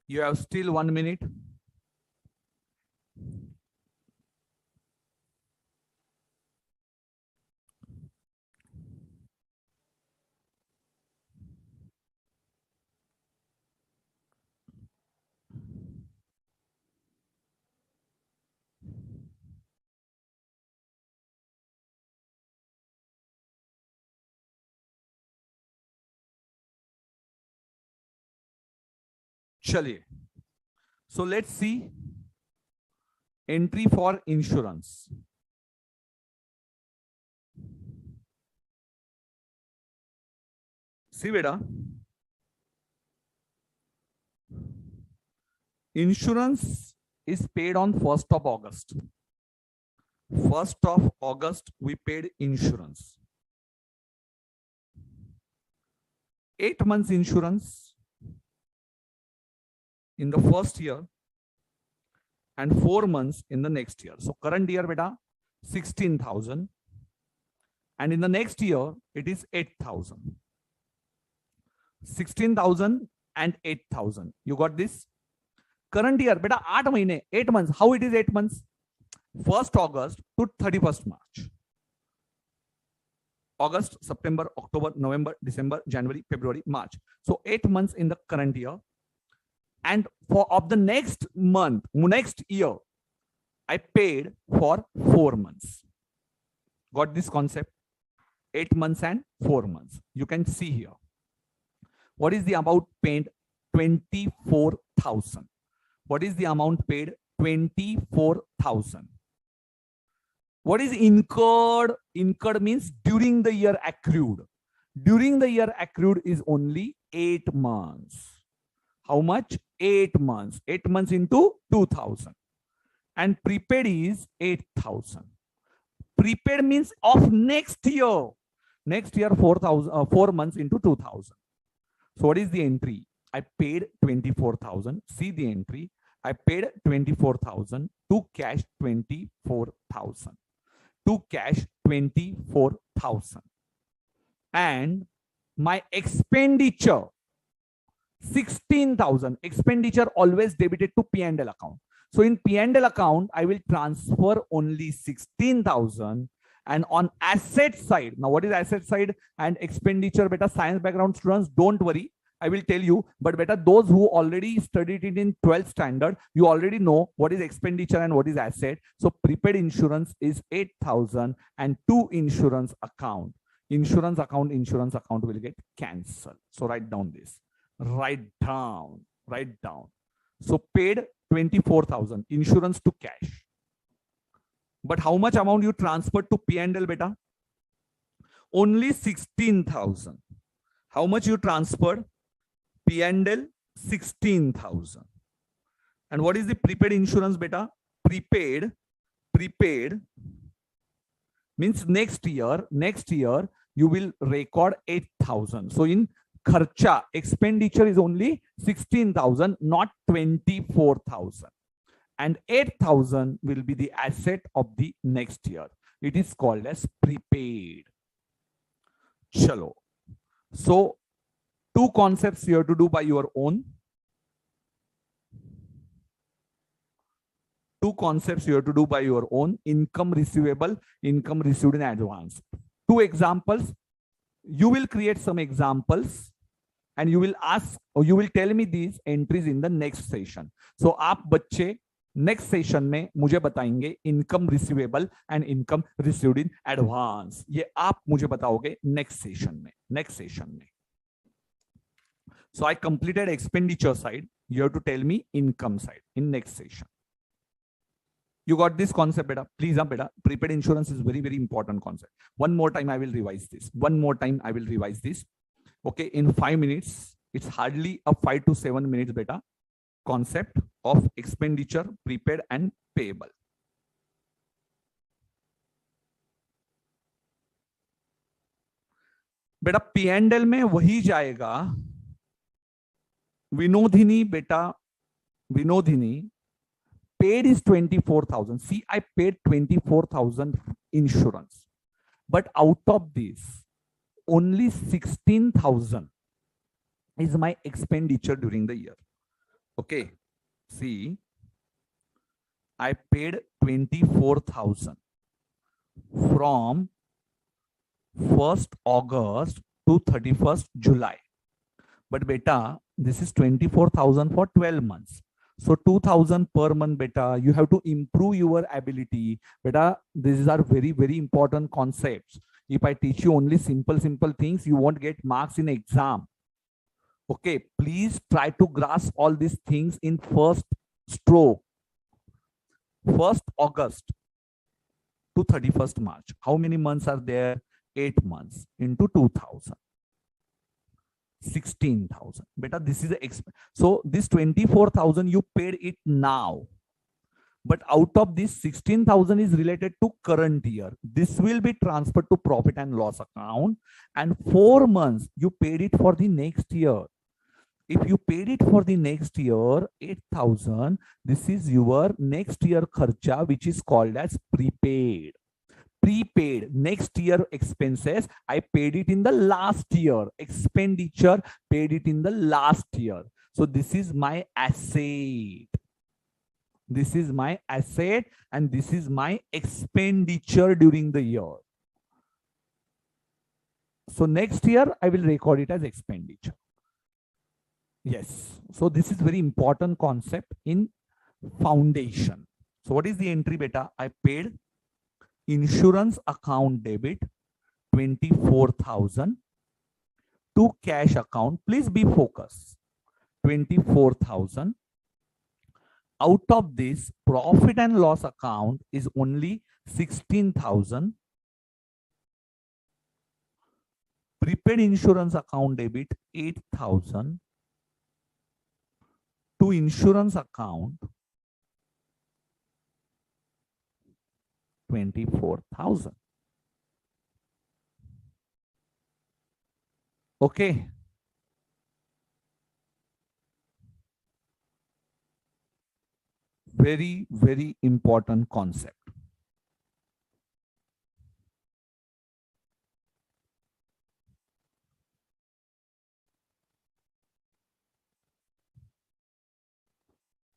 You have still 1 minute. Chaliye. So let's see entry for insurance. See, beta. Insurance is paid on 1st of August. 1st of August, we paid insurance. 8 months insurance in the first year and 4 months in the next year. So current year, beta, 16,000. And in the next year, it is 8,000. 16,000 and 8,000. You got this? Current year, beta, 8 mahine, 8 months. How it is 8 months? 1st August to 31st March. August, September, October, November, December, January, February, March. So 8 months in the current year. And for of the next month, next year, I paid for 4 months. Got this concept? 8 months and 4 months. You can see here. What is the amount paid? 24,000. What is the amount paid? 24,000. What is incurred? Incurred means during the year accrued. During the year accrued is only 8 months. How much? 8 months. 8 months into 2,000. And prepaid is 8,000. Prepaid means of next year. Next year, 4 months into 2,000. So what is the entry? I paid 24,000. See the entry. I paid 24,000 to cash 24,000. To cash 24,000. And my expenditure 16,000. Expenditure always debited to P&L account. So in P&L account, I will transfer only 16,000. And on asset side, now what is asset side and expenditure? Beta, science background students, don't worry. I will tell you, but better those who already studied it in 12th standard, you already know what is expenditure and what is asset. So prepaid insurance is 8,000 and to insurance account will get cancelled. So write down this. Write down. So paid 24,000 insurance to cash. But how much amount you transferred to P&L, beta? only 16,000. How much you transferred? P&L 16,000. And what is the prepaid insurance, beta? Prepaid means next year you will record 8,000. So in kharcha, expenditure is only 16,000, not 24,000. And 8,000 will be the asset of the next year. It is called as prepaid. Chalo. So two concepts you have to do by your own. Two concepts you have to do by your own: income receivable, income received in advance. Two examples. You will create some examples and you will ask, or you will tell me these entries in the next session. So आप बच्चे next session में मुझे बताएंगे income receivable and income received in advance. ये आप मुझे बताओगे next session में. So I completed expenditure side. You have to tell me income side in next session. You got this concept, beta? Please, beta. Prepaid insurance is very, very important concept. One more time, I will revise this. Okay, in 5 minutes, it's hardly a 5 to 7 minutes, beta. Concept of expenditure, prepaid and payable. बेटा P&L में वही जाएगा. Vinodini paid is 24,000. See, I paid 24,000 insurance, but out of this, only 16,000 is my expenditure during the year. Okay, see, I paid 24,000 from 1st August to 31st July. But beta, this is 24,000 for 12 months. So 2,000 per month, beta. You have to improve your ability. Beta, these are very, very important concepts. If I teach you only simple things, you won't get marks in exam. Okay, please try to grasp all these things in first stroke. 1st August to 31st March. How many months are there? 8 months into 2,000. 16,000. Beta, this is a so this 24,000 you paid it now, but out of this 16,000 is related to current year. This will be transferred to profit and loss account, and 4 months you paid it for the next year. If you paid it for the next year 8,000, this is your next year kharcha, which is called as prepaid. Prepaid, next year expenses, I paid it in the last year. Expenditure, paid it in the last year. So this is my asset. This is my asset and this is my expenditure during the year. So next year I will record it as expenditure. Yes. So this is very important concept in foundation. So what is the entry, beta? I paid insurance account debit 24,000 to cash account. Please be focused. 24,000. Out of this, profit and loss account is only 16,000. Prepaid insurance account debit 8,000 to insurance account 24,000. Okay. Very, very important concept.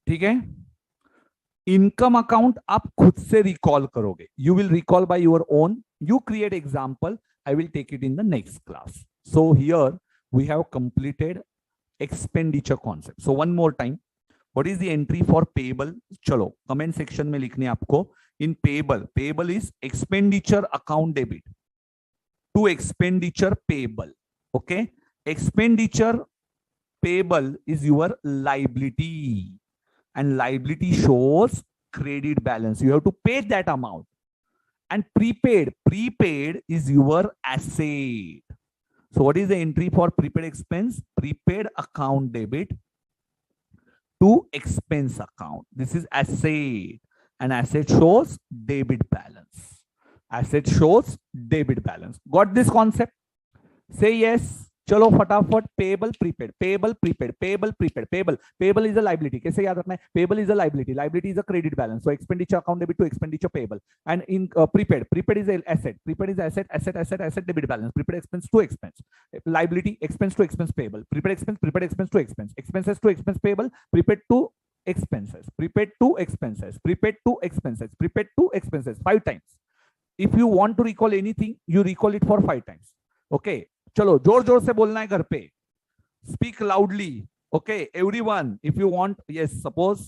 ठीक है. Income account आप खुद से recall करोगे. You will recall by your own. You create example. I will take it in the next class. So here we have completed expenditure concept. So one more time, what is the entry for payable? चलो comment section में लिखने आपको. In payable, payable is expenditure account debit to expenditure payable. Okay, expenditure payable is your liability. And liability shows credit balance. You have to pay that amount. And prepaid is your asset. So what is the entry for prepaid expense? Prepaid account debit to expense account. This is asset, and asset shows debit balance. Asset shows debit balance. Got this concept? Say yes. चलो फटाफट payable prepaid payable prepaid payable prepaid payable is a liability. कैसे याद रखना है? Payable is a liability is a credit balance. So expenditure account debit to expenditure payable. And in prepaid is asset debit balance. Prepaid expense to expense liability, expense to expense payable. Prepaid expense to expense, expenses to expense payable. Prepaid to expenses, prepaid to expenses, prepaid to expenses, prepaid to expenses 5 times. If you want to recall anything, you recall it for 5 times. Okay, चलो जोर जोर से बोलना है घर पे. Speak loudly. Okay, everyone, if you want, yes, suppose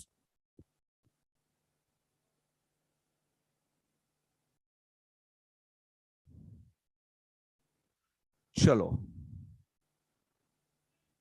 चलो.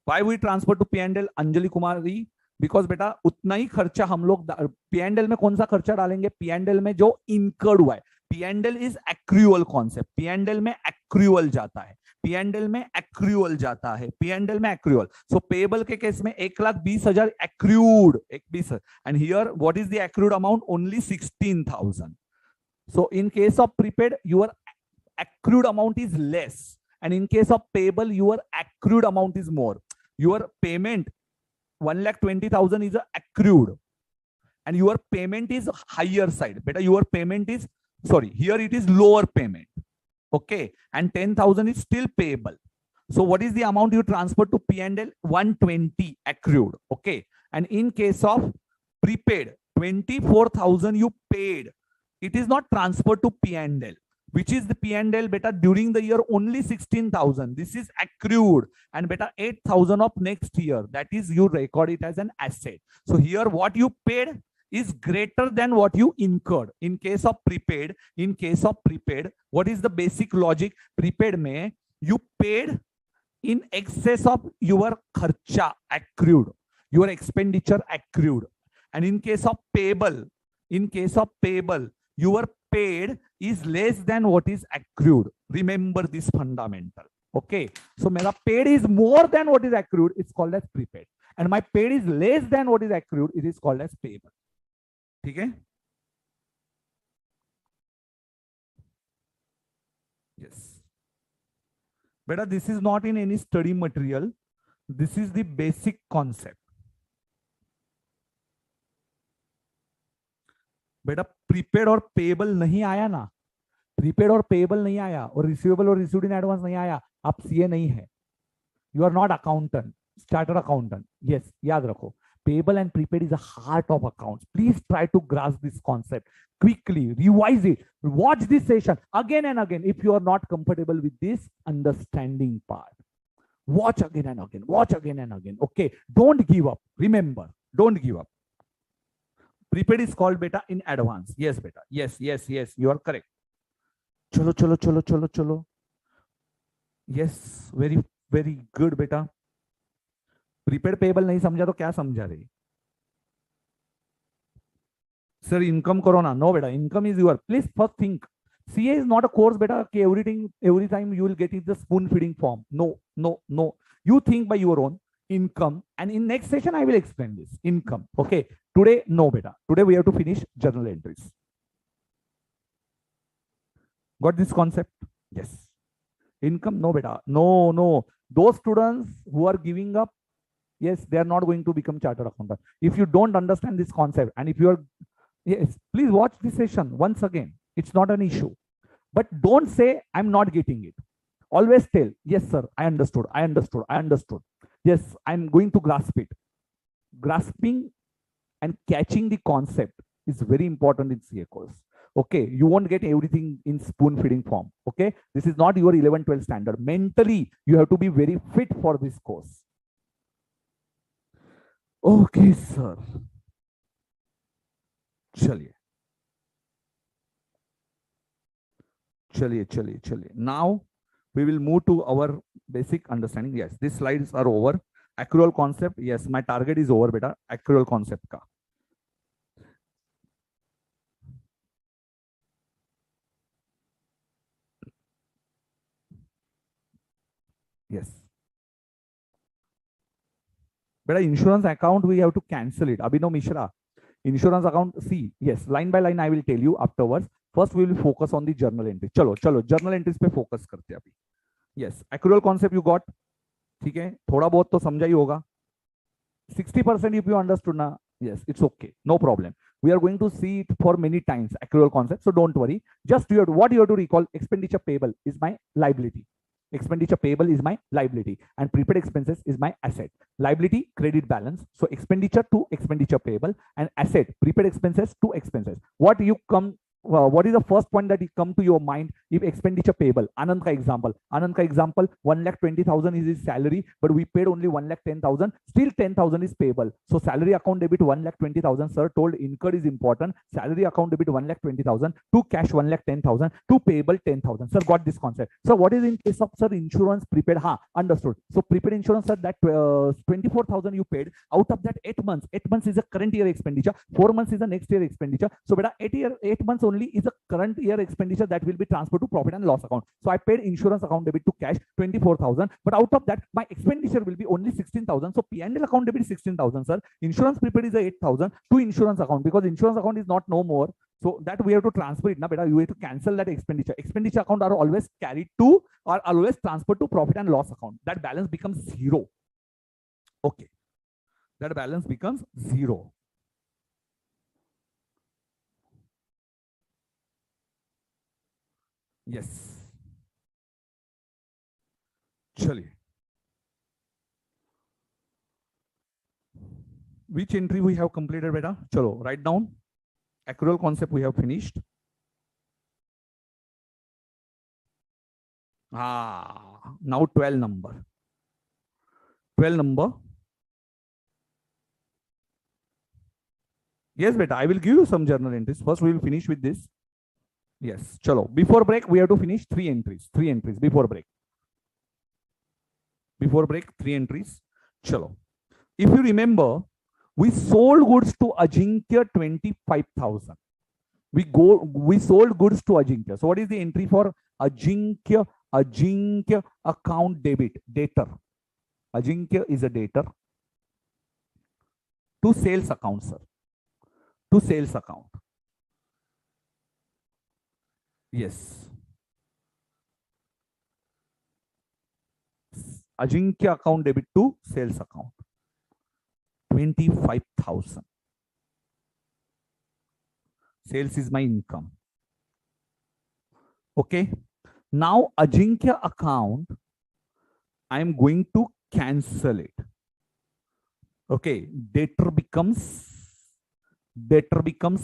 Why we transfer to P&L? Anjali Kumari, because बेटा उतना ही खर्चा हम लोग P&L में कौन सा खर्चा डालेंगे? P&L में जो इनकर्ड हुआ है. P&L is accrual concept. P&L में एक्रूअल जाता है. P&L में एक्रूअल जाता है. P&L में एक्रूअल. सो पेबल के केस में 1,20,000 accrued, 20, and here what is the accrued amount? Only 16,000. So in case of prepaid your accrued amount is less, and in case of payable your accrued amount is more. Your payment 1,20,000 is accrued, and your payment is higher side. Better your payment is, sorry, here it is lower payment. Okay, and 10,000 is still payable. So what is the amount you transfer to P&L? 120 accrued. Okay, and in case of prepaid, 24,000 you paid. It is not transferred to P&L. Which is the P&L? Beta during the year only 16,000. This is accrued, and beta 8,000 of next year. That is, you record it as an asset. So here what you paid is greater than what you incurred. In case of prepaid, what is the basic logic? Prepaid mein you paid in excess of your kharcha accrued, your expenditure accrued. And in case of payable, your paid is less than what is accrued. Remember this fundamental. Okay, so mera paid is more than what is accrued, it's called as prepaid, and my paid is less than what is accrued, it is called as payable. ठीक है? Yes. Beta, this is not in any study material. This is the basic concept. बेटा prepaid और payable नहीं आया ना, prepaid और payable नहीं आया, और रिसीवेबल और रिसीव्ड इन एडवांस नहीं आया, आप सीए नहीं है. You are not accountant, chartered accountant. Yes, याद रखो, payable and prepaid is the heart of accounts. Please try to grasp this concept quickly, revise it, watch this session again and again. If you are not comfortable with this understanding part, watch again and again, watch again and again. Okay, don't give up. Remember, don't give up. Prepaid is called beta in advance. Yes beta, yes, you are correct. Chalo. Yes, very good beta. Prepaid payable नहीं समझा तो क्या समझा रही? Sir, income करो ना. No beta, income is your. Please first think. CA is not a course beta. Okay, every time you will get it the spoon feeding form. No. You think by your own. Income, and in next session I will explain this income. Okay, today no beta, today we have to finish journal entries. Got this concept? Yes. Income, no beta, no. Those students who are giving up, yes, they are not going to become chartered accountant. If you don't understand this concept, and if you are, yes, please watch this session once again. It's not an issue, but don't say I'm not getting it. Always tell, yes sir, I understood. Yes, I'm going to grasp it. Grasping and catching the concept is very important in CA course. Okay, you won't get everything in spoon feeding form. Okay, this is not your 11-12 standard. Mentally, you have to be very fit for this course. Okay, sir. चलिए. Now we will move to our basic understanding. Yes, these slides are over. Accrual concept. Yes, my target is over beta. Accrual concept का. Yes. But insurance account, we have to cancel it. Abhinav Mishra, insurance account, see, yes, line by line I will tell you afterwards. First we will focus on the journal entry. चलो चलो journal entries पे focus करते हैं अभी. Yes, accrual concept you got. ठीक है, थोड़ा बहुत तो समझा ही होगा. 60% if you understood na, yes, it's okay, no problem. We are going to see it for many times, accrual concept, so don't worry. Just you have to, what you have to recall, expenditure payable is my liability. Expenditure payable is my liability, and prepaid expenses is my asset. Liability, credit balance. So expenditure to expenditure payable, and asset, prepaid expenses to expenses. What you come, what is the first point that you come to your mind if expenditure payable? Anand ka example. 1,20,000 is his salary, but we paid only 1,10,000. Still 10,000 is payable. So salary account debit 1,20,000. Sir told incurred is important. Salary account debit 1,20,000. To cash 1,10,000. To payable 10,000. Sir got this concept. So what is in case of sir insurance prepaid? Understood. So prepaid insurance, sir, that 24,000 you paid. Out of that 8 months. 8 months is a current year expenditure. 4 months is a next year expenditure. So beta 8 months only is a current year expenditure that will be transferred to profit and loss account. So I paid insurance account debit to cash 24,000, but out of that my expenditure will be only 16,000. So P&L account debit is 16,000, sir. Insurance prepaid is 8,000 to insurance account, because insurance account is not no more. So that we have to transfer it now, beta. You have to cancel that expenditure. Expenditure account are always carried to or always transferred to profit and loss account. That balance becomes 0. Okay, that balance becomes 0. Yes. Chaliye. Which entry we have completed, beta? Chalo, write down. Accrual concept we have finished. Now 12 number. 12 number. Yes, beta, I will give you some journal entries. First, we will finish with this. Yes, chalo. Before break, we have to finish 3 entries. 3 entries before break. Before break, 3 entries. Chalo. If you remember, we sold goods to Ajinkya 25,000. We sold goods to Ajinkya. So what is the entry for Ajinkya? Ajinkya account debit, debtor. Ajinkya is a debtor to sales account, sir. To sales account. Yes. Ajinkya account debit to sales account. 25,000. Sales is my income. Okay. Now Ajinkya account, I am going to cancel it. Okay. Debtor becomes,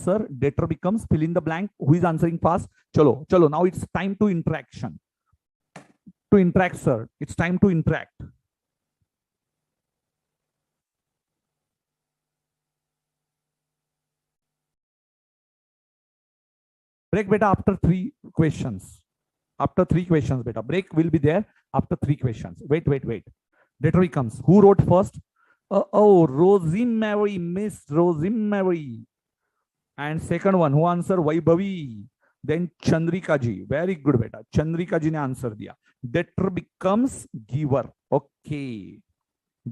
sir, debtor becomes, fill in the blank. Who is answering fast? Chalo, chalo. Now it's time to interaction. To interact, sir. It's time to interact. Break, beta, after 3 questions. After 3 questions, beta. Break will be there after 3 questions. Wait. Debtor comes. Who wrote first? Oh, Rosemary, Miss Rosemary. And second one, who answered? Vaibhavi. Then Chandrika ji. Very good, beta. Chandrika ji ne answer diya. Debtor becomes giver. Okay.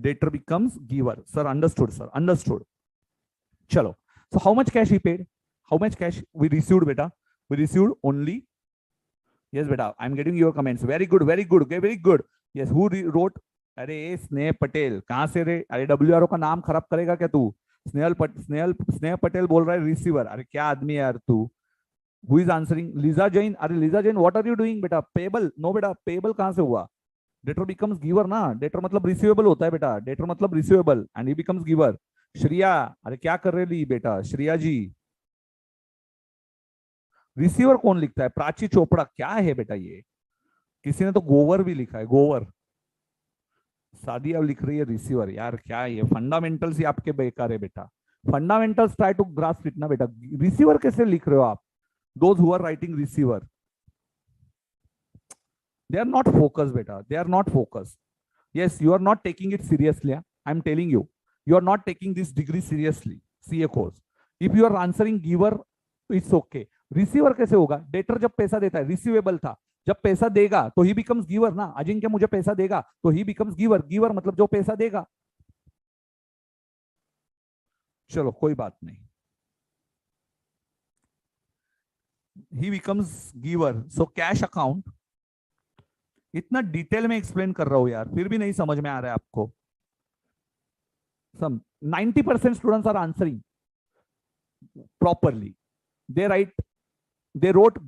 Debtor becomes giver. Sir, understood, sir. Understood. Chalo. So how much cash he paid? How much cash we received, beta? We received only. Yes, beta. I'm getting your comments. Very good, very good. Okay, very good. Yes, who wrote? अरे स्नेह पटेल कहां से रे? अरे WRO का नाम खराब करेगा क्या तू? स्नेह पटेल बोल रहा है रिसीवर. अरे क्या आदमी है यार तू? Who is answering? Lisa Jain. अरे Lisa Jain, what are you doing बेटा? Payable? No बेटा, payable कहां से हुआ? Debtor becomes giver ना. Debtor मतलब receivable होता है बेटा. Debtor मतलब receivable and he becomes giver. Shriya, अरे क्या कर रही बेटा? श्रिया जी, रिसीवर कौन लिखता है? प्राची चोपड़ा. क्या है बेटा ये? किसी ने तो गोवर भी लिखा है. गोवर. सादिया लिख रही है रिसीवर. यार क्या ये फंडामेंटल्स ही आपके बेकार है बेटा. Fundamentals try to grasp it ना बेटा. रिसीवर कैसे लिख रहे हो आप? Those who are writing receiver, they are not focused beta. They are not focused. Yes, you are not taking it seriously. I'm telling you, you are not taking this degree seriously. CA course. If you are answering giver, it's okay. Receiver कैसे होगा? Debtor जब पैसा देता है, receivable था, जब पैसा देगा तो ही बिकम्स गिवर ना, अजिंक्य मुझे पैसा देगा तो ही बिकम्स गिवर, गिवर मतलब जो पैसा देगा। चलो कोई बात नहीं, ही बिकम्स गिवर। सो कैश अकाउंट, इतना डिटेल में एक्सप्लेन कर रहा हूं यार, फिर भी नहीं समझ में आ रहा है आपको। Some 90% students are answering properly. They write, they wrote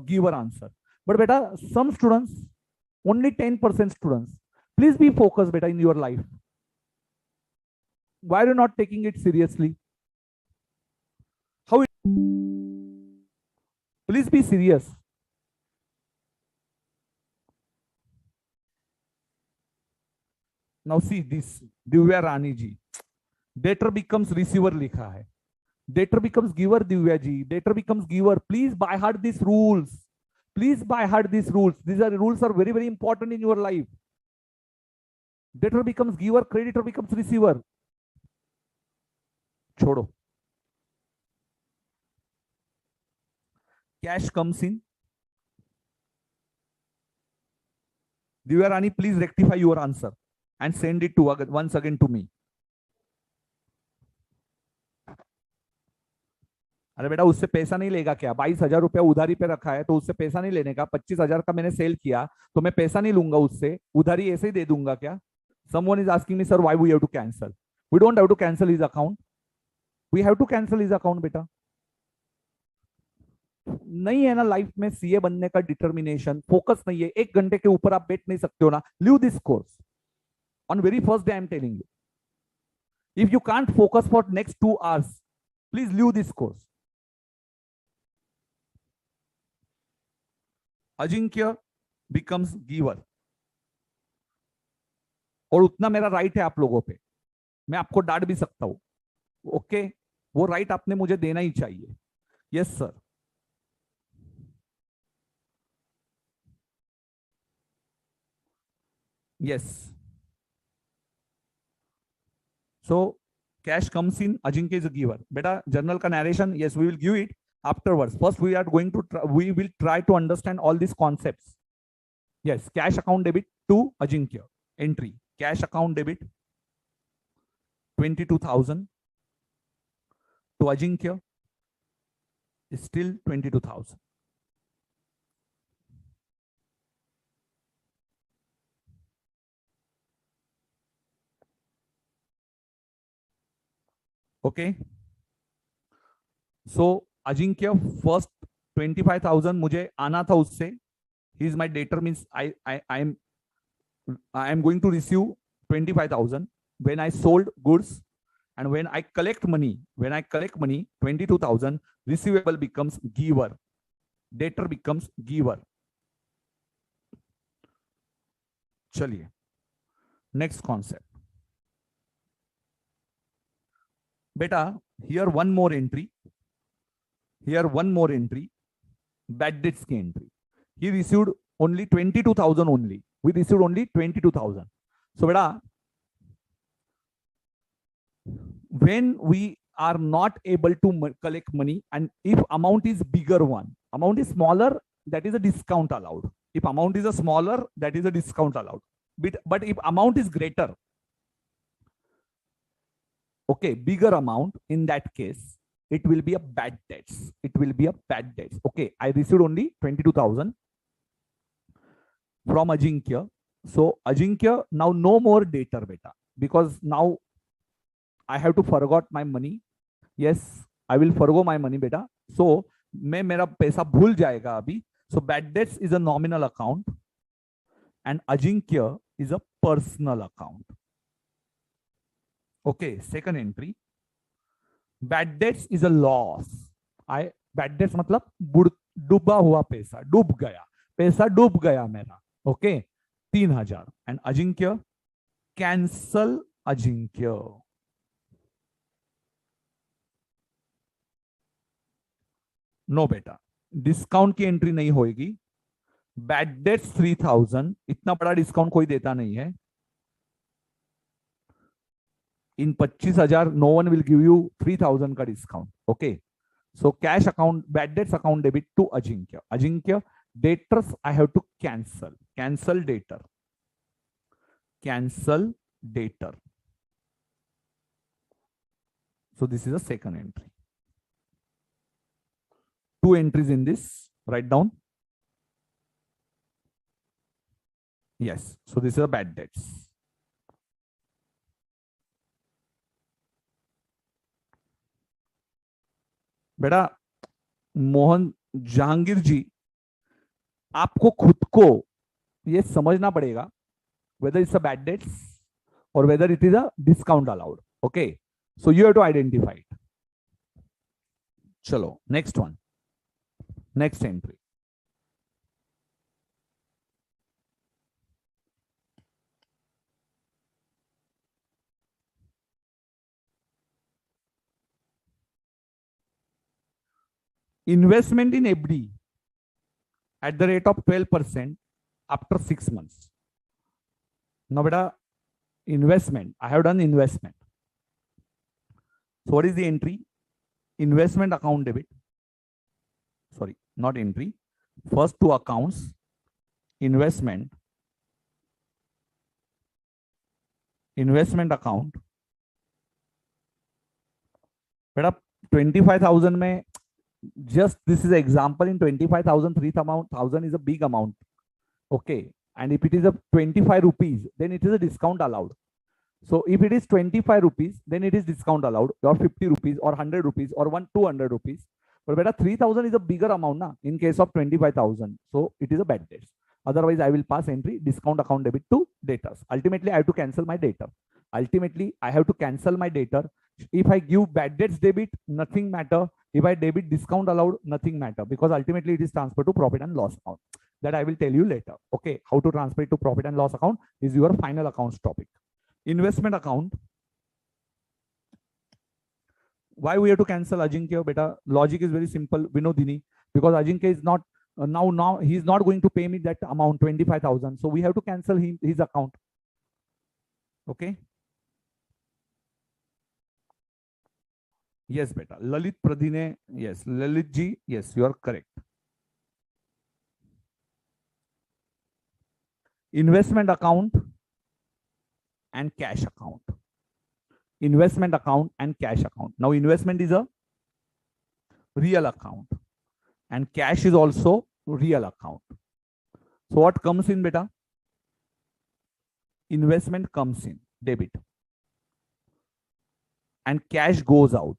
giver answer. But beta, some students, only 10% students. Please be focused, beta, in your life. Why are you not taking it seriously? How? Please be serious. Now see this, Divya Rani ji. Debtor becomes receiver लिखा है. Debtor becomes giver, Divya ji. Debtor becomes giver. Please by heart these rules. Please by heart these rules. These are rules are very, very important in your life. Debtor becomes giver, creditor becomes receiver. छोड़ो. Cash comes in. Divya Rani, please rectify your answer and send it to once again to me. अरे बेटा उससे पैसा नहीं लेगा क्या? 22,000 रुपया उधारी पे रखा है तो उससे पैसा नहीं लेने का। 25,000 का मैंने सेल किया तो मैं पैसा नहीं लूंगा उससे, उधारी ऐसे ही दे दूंगा क्या? Someone is asking me, sir, why we have to cancel? We don't have to cancel his account. We have to cancel his account बेटा। नहीं है ना लाइफ में सीए बनने का डिटर्मिनेशन, फोकस नहीं है, 1 घंटे के ऊपर आप बैठ नहीं सकते हो ना। Leave this course on very first day. I am telling you, if you can't focus for next 2 hours, please leave this course. Ajinkya becomes giver, और उतना मेरा राइट है आप लोगों पे, मैं आपको डांट भी सकता हूं। ओके, वो राइट आपने मुझे देना ही चाहिए। Yes sir. Yes. So cash comes in, Ajinkya is a giver. Beta, journal ka narration, yes, we will give it afterwards. First, we are going to we will try to understand all these concepts. Yes, cash account debit to Ajinkya. Entry, cash account debit 22,000 to Ajinkya is still 22,000. Okay. So Ajinkya first 25,000 मुझे आना था उससे. He is my debtor, means I am going to receive 25,000 when I sold goods, and when I collect money 22,000, receivable becomes giver, debtor becomes giver. चलिए next concept. Beta, here one more entry, bad debts की entry. He received only 22,000 only. We received only 22,000. So beta, when we are not able to collect money, and if amount is bigger one, amount is smaller, that is a discount allowed. If amount is a smaller, that is a discount allowed. But if amount is greater, okay, bigger amount, in that case it will be a bad debts. Okay, I received only 22,000 from Ajinkya. So Ajinkya, now no more debtor beta, because now I have to forgot my money. Yes, I will forgo my money beta. So मैं मेरा पैसा भूल जाएगा अभी. So bad debts is a nominal account and Ajinkya is a personal account. Okay, second entry, bad debts is a loss. Bad debts मतलब डूबा हुआ पैसा, डूब गया मेरा. Okay, 3,000. and Ajinkya, cancel Ajinkya. No बेटा, डिस्काउंट की एंट्री नहीं होगी. बैड डेट्स 3,000, इतना बड़ा डिस्काउंट कोई देता नहीं है. In 25,000 no one will give you 3,000 का discount. Okay, so cash account, bad debts account debit to Ajinkya. Debtors I have to cancel. Cancel debtor. Cancel debtor. So this is a second entry. Two entries in this. Write down. Yes. So this is a bad debts. बेटा मोहन जहांगीर जी, आपको खुद को ये समझना पड़ेगा whether it's a bad debts or whether it is a discount allowed. Okay, so you have to identify it. Chalo, next one, next entry. Investment in FD at the rate of 12% after 6 months. Now, beta, investment. I have done investment. So, what is the entry? Investment account debit. Sorry, not entry. First two accounts. Investment. Investment account. Beta, 25,000 में just this is an example. In 25,000, 3,000 is a big amount. Okay. And if it is a 25 rupees, then it is a discount allowed. So if it is 25 rupees, then it is discount allowed, or 50 rupees, or 100 rupees, or 200 rupees. But better 3,000 is a bigger amount na, in case of 25,000. So it is a bad debt. Otherwise, I will pass entry discount account debit to debtors. Ultimately, I have to cancel my debtor. Ultimately, I have to cancel my debtor. If I give bad debts debit, nothing matter. If I debit discount allowed, nothing matter, because ultimately it is transferred to profit and loss account. That I will tell you later. Okay, how to transfer it to profit and loss account is your final accounts topic. Investment account. Why we have to cancel Ajinkya? Beta, logic is very simple, Vinodini, because Ajinkya is not now he is not going to pay me that amount 25,000. So we have to cancel his account. Okay. Yes, beta. Lalit Pradine. Yes, Lalit ji. Yes, you are correct. Investment account and cash account. Investment account and cash account. Now, investment is a real account and cash is also real account. So, what comes in, beta? Investment comes in, debit, and cash goes out.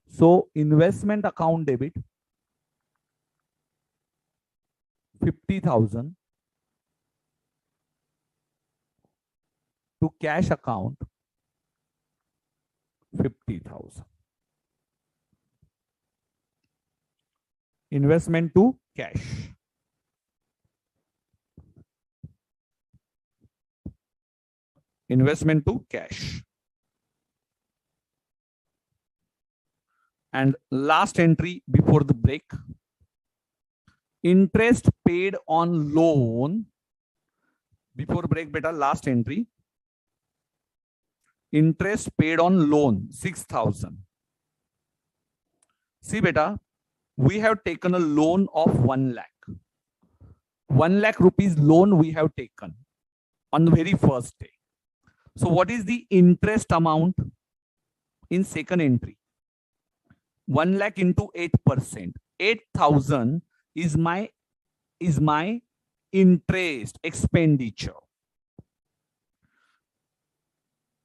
So, investment account debit 50,000 to cash account 50,000. Investment to cash. Investment to cash. And last entry before the break. Interest paid on loan. Before break, beta, last entry. Interest paid on loan 6,000. See, beta, we have taken a loan of 1 lakh. 1 lakh rupees loan we have taken on the very first day. So what is the interest amount in second entry? 1 lakh into 8%. 8,000 is my interest expenditure.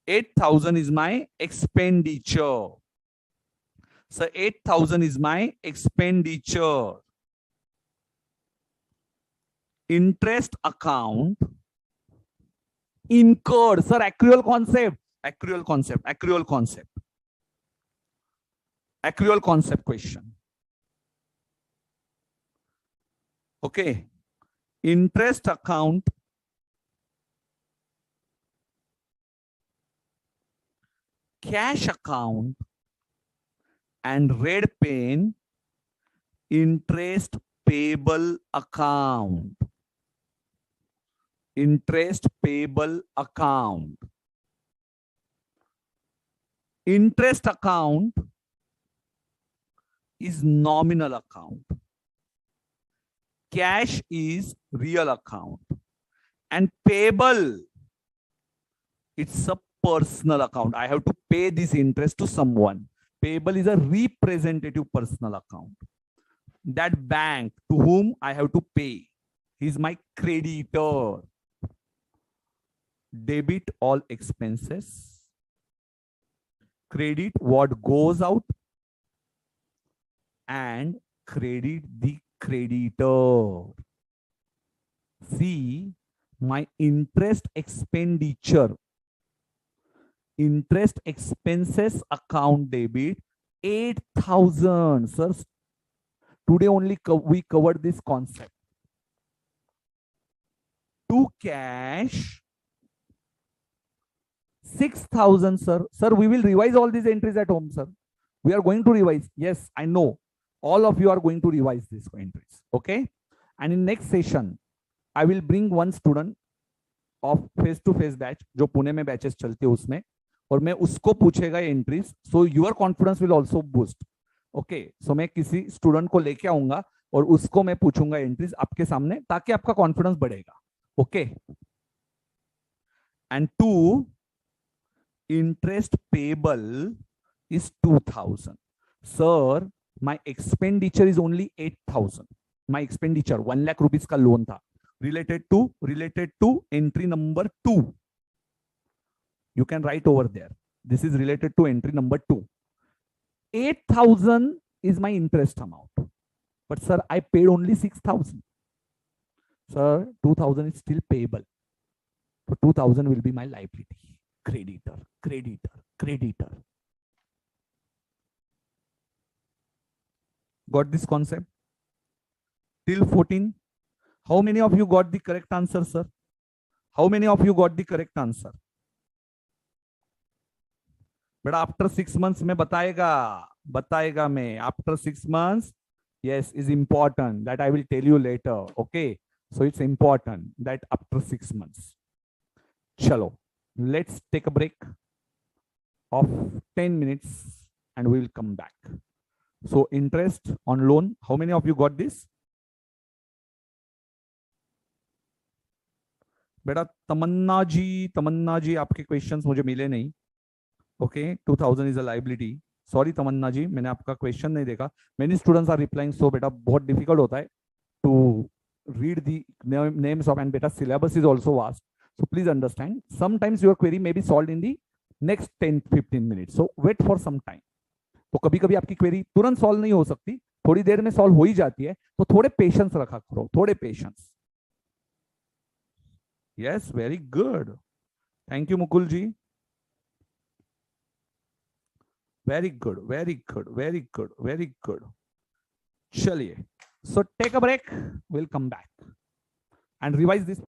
8,000 is my expenditure. So 8,000 is my expenditure. Interest account incurred. Sir, accrual concept. Accrual concept. Accrual concept. Accrual concept question. Okay. Interest account cash account and red pen interest payable account. Interest payable account. Interest account is nominal account. cash is real account, and payable, it's a personal account. I have to pay this interest to someone. Payable is a representative personal account. That bank to whom I have to pay, he's my creditor. Debit all expenses, credit what goes out, and credit the creditor. See, my interest expenditure, interest expenses account debit 8,000. Sir, today only we covered this concept. To cash 6,000, sir. Sir, we will revise all these entries at home, sir. We are going to revise. Yes, I know. All of you are going to revise these entries. Okay. And in next session, I will bring one student of face to face batch जो पुणे में batches चलते हैं उसमें, और मैं उसको पूछेगा entries, so your confidence will also boost. Okay, so मैं किसी स्टूडेंट को लेके आऊंगा और उसको मैं पूछूंगा एंट्रीज आपके सामने, ताकि आपका कॉन्फिडेंस बढ़ेगा. Okay. And two, interest payable is 2,000. Sir, my expenditure is only 8,000. My expenditure 1 lakh rupees का लोन था, related to entry number 2. You can write over there. This is related to entry number 2. 8,000 is my interest amount. But sir, I paid only 6,000. Sir, 2,000 is still payable. So 2,000 will be my liability. Creditor, creditor, creditor. Got this concept? Till 14. How many of you got the correct answer, sir? How many of you got the correct answer? But after 6 months में बताएगा मैं. After 6 months, yes, is important. That I will tell you later. Okay. So it's important that after 6 months. Chalo. Let's take a break of 10 minutes and we will come back. So interest on loan, how many of you got this? बेटा तमन्ना जी आपके questions मुझे मिले नहीं. Okay, 2000 is a liability. Sorry Tamanna ji, मैंने आपका question नहीं देखा. Many students are replying, so बेटा बहुत डिफिकल्ट होता है to read the names of, and बेटा syllabus is also vast. So please understand, sometimes your query may be solved in the next 10-15 minutes. So wait for some time. तो कभी कभी आपकी query तुरंत सॉल्व नहीं हो सकती, थोड़ी देर में सॉल्व हो ही जाती है, तो थोड़े पेशेंस रखा करो, थोड़े patience. Yes, very good. Thank you Mukul ji. Very good, very good, very good, very good. चलिए, so take a break, we'll come back and revise this.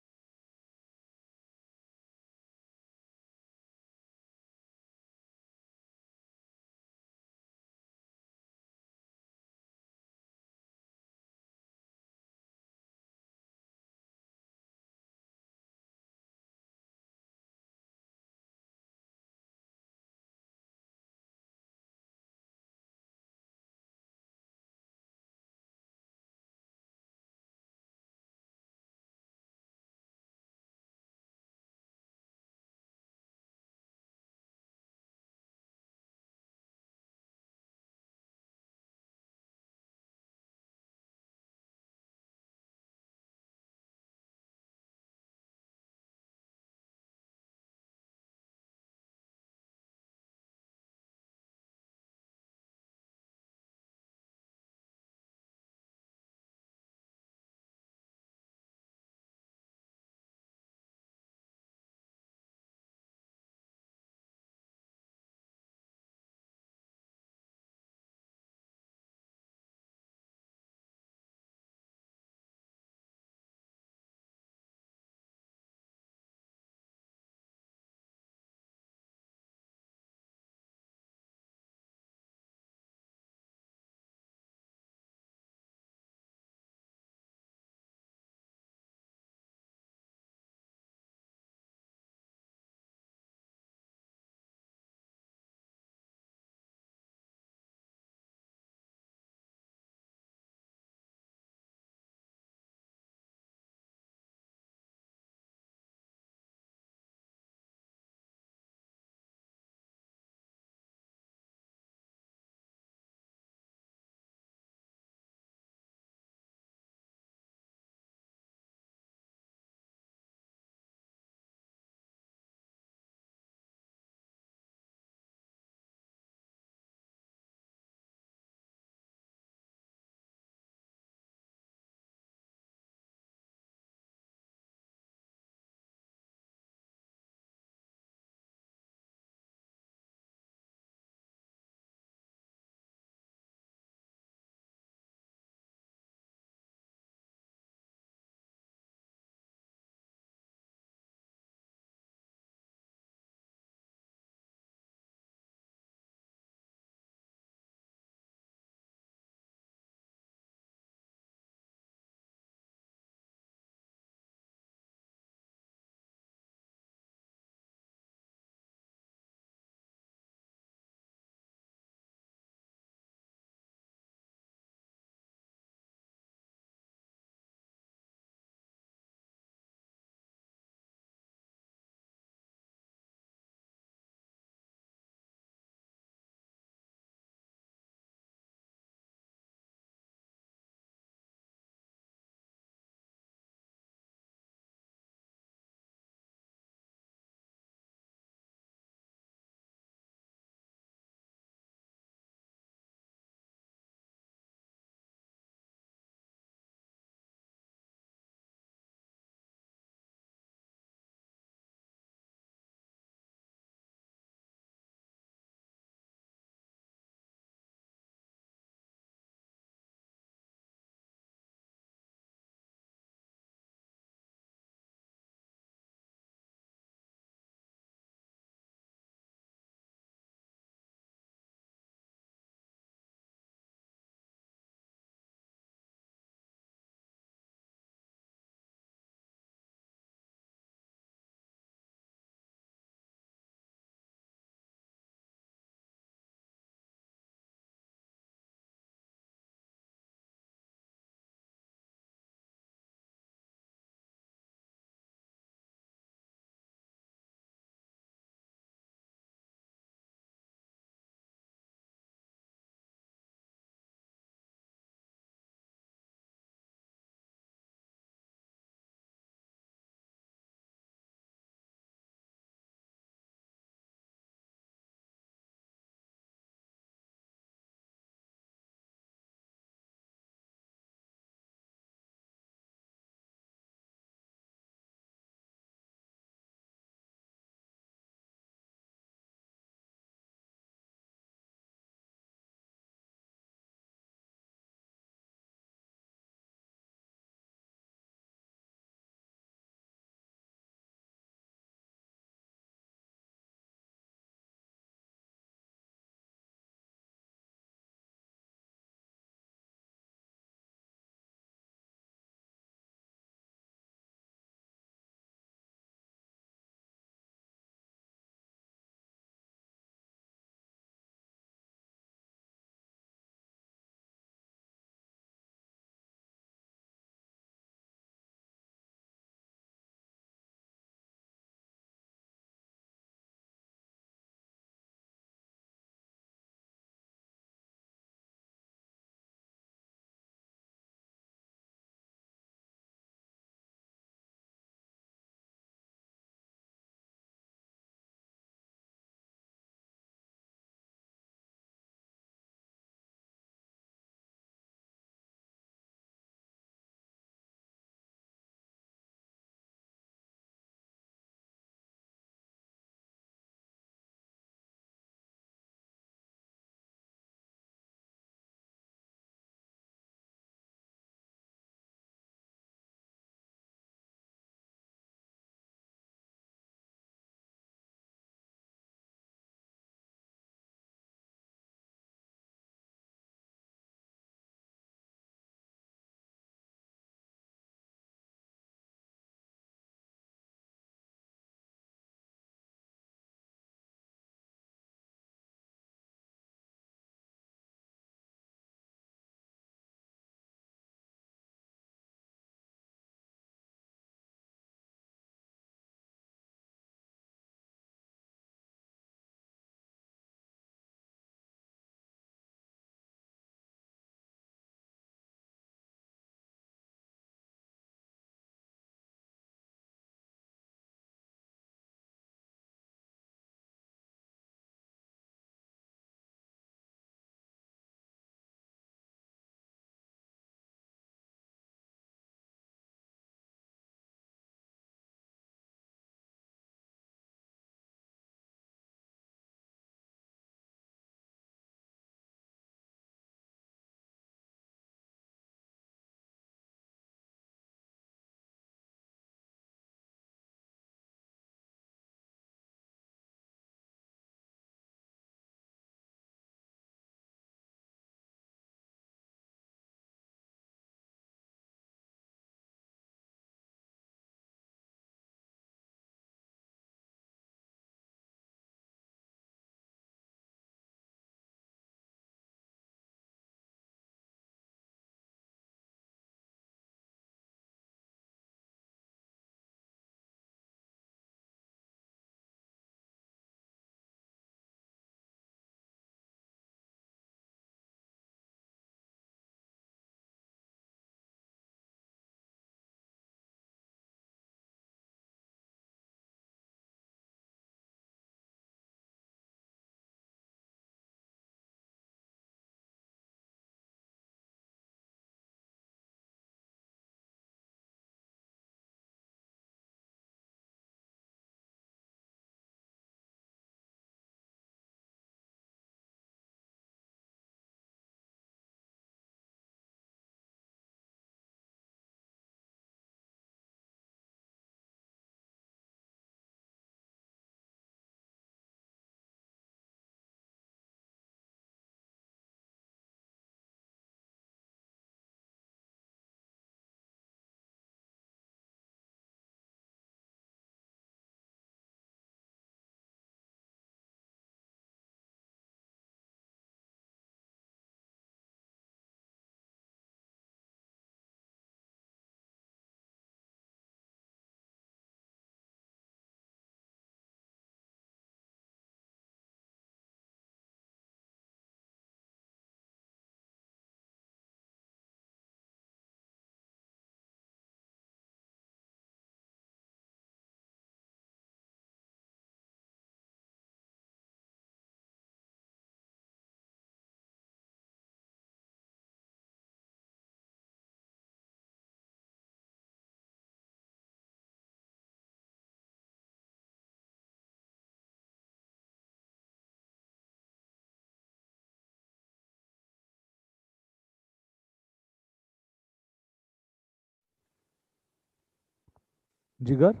जिगर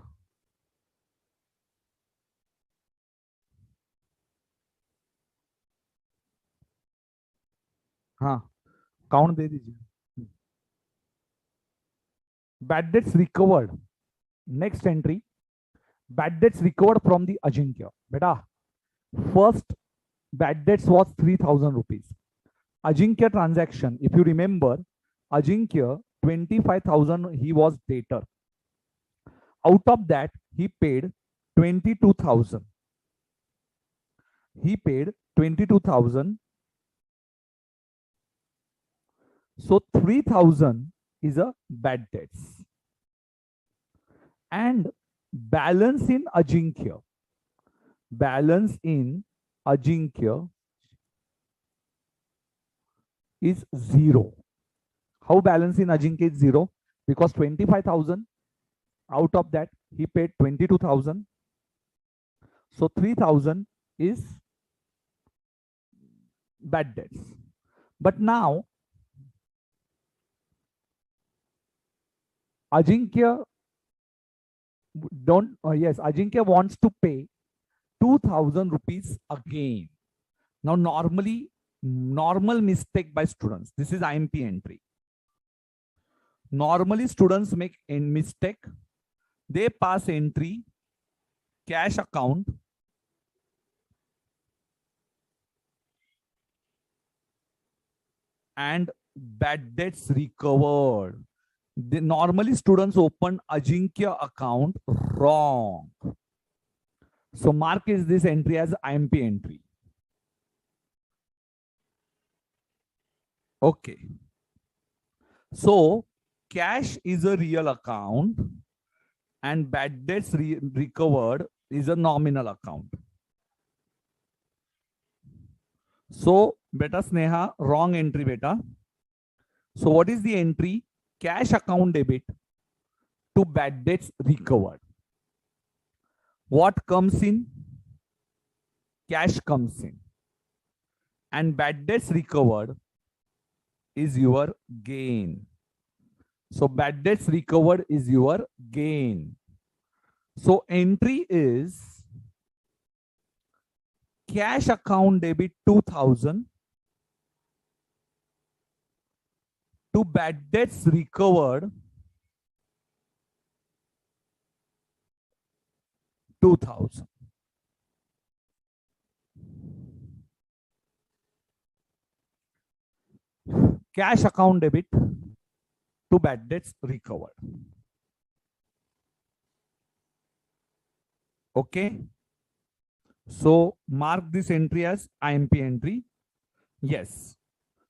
हाँ काउंट दे दीजिए. Bad debts recovered. Next entry, bad debts recovered from the Ajinkya. Beta, first bad debts was 3,000 rupees. Ajinkya transaction, if you remember, Ajinkya 25,000 he was debtor. Out of that, he paid 22,000. He paid 22,000. So 3,000 is a bad debts. And balance in Ajinkya. Balance in Ajinkya is 0. How balance in Ajinkya is 0? Because 25,000, out of that he paid 22,000. So 3,000 is bad debts. But now Ajinkya Ajinkya wants to pay 2,000 rupees again. Now normal mistake by students. This is IMP entry. Normally students make a mistake. They pass entry cash account and bad debts recovered. Normally students open Ajinkya account wrong. So mark is this entry as IMP entry. Okay. So cash is a real account and bad debts recovered is a nominal account. So beta Sneha, wrong entry beta. So what is the entry? Cash account debit to bad debts recovered. What comes in? Cash comes in. And bad debts recovered is your gain. So bad debts recovered is your gain. So entry is cash account debit 2,000 to bad debts recovered 2,000. Cash account debit to bad debts recovered. Okay. So mark this entry as IMP entry. Yes.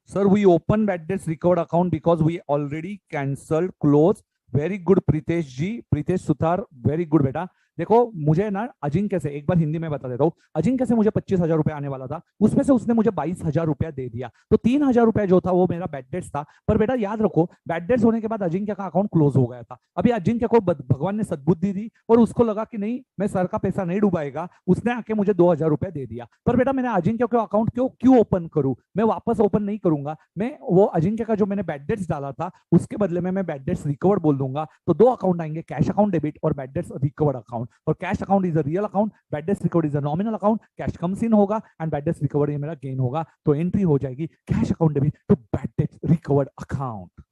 Sir, we open bad debts recovered account because we already cancelled close. Very good Pritesh ji, Pritesh Suthar, very good बेटा. देखो मुझे ना अजिंक्य से एक बार हिंदी में बता देता हूँ. अजिंक्य से मुझे 25,000 रुपए आने वाला था, उसमें से उसने मुझे 22,000 रुपया दे दिया, तो 3,000 रुपया जो था वो मेरा बैड डेट्स था. पर बेटा याद रखो, बैड डेट्स होने के बाद अजिंक्य का अकाउंट क्लोज हो गया था. अभी अजिंक्य को भगवान ने सद्बुद्धि दी और उसको लगा कि नहीं मैं सर का पैसा नहीं डुबाएगा, उसने आके मुझे 2,000 रुपया दे दिया. पर बेटा मैंने अजिंक्य का अकाउंट क्यों ओपन करूं? मैं वापस ओपन नहीं करूंगा. मैं वो अजिंक्य का जो मैंने बैड डेट्स डाला था उसके बदले में मैं बैड डेट्स रिकवर्ड बोल दूंगा. तो दो अकाउंट आएंगे, कैश अकाउंट डेबिट और बैड डेट्स रिकवर्ड अकाउंट. और cash account is a real account, bad debts recovered is a nominal account. Cash comes इन होगा एंड बैड डेट्स रिकवर्ड ये मेरा गेन होगा. तो एंट्री हो जाएगी cash account debit to bad debts recovered account.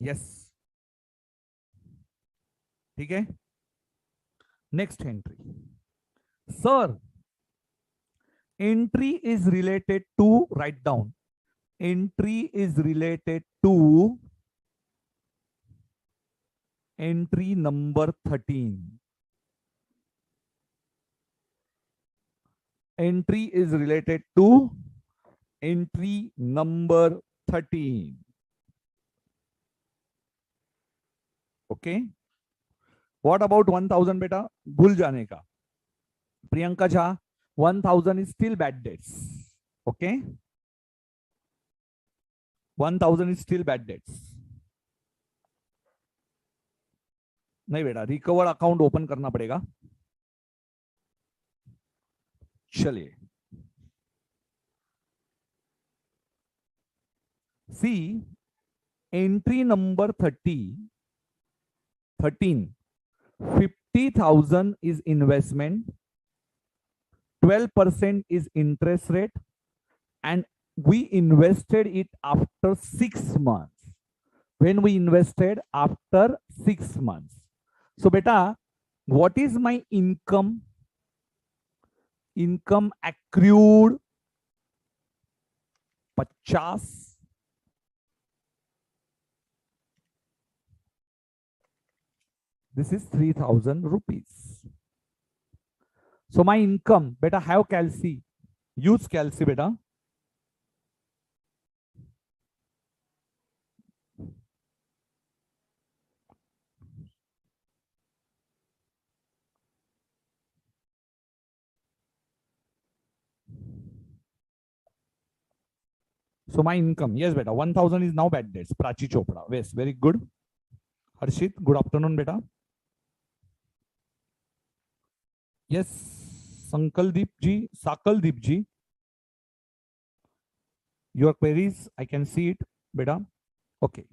Yes, ठीक है. Next entry. Sir, entry is related to, write down, entry is related to entry number 13. Entry is related to entry number 13. Okay. What about 1,000 बेटा? भूल जाने का. Priyanka Jha, 1,000 is still bad debts. Okay. 1,000 is still bad debts. नहीं बेटा, recover account open करना पड़ेगा. चलिए, सी Entry number 13. 50,000 is investment, 12% is interest rate, and we invested it after 6 months. When we invested after 6 months. So beta, what is my income? Income accrued 50. This is 3,000 rupees. So my income, beta, have calci. Use calci, beta. So my income, yes, beta, 1,000 is now bad debts. Prachi Chopra. Yes, very good. Harshit, good afternoon, beta. Yes, Sankaldeep ji, your queries, I can see it, beta. Okay.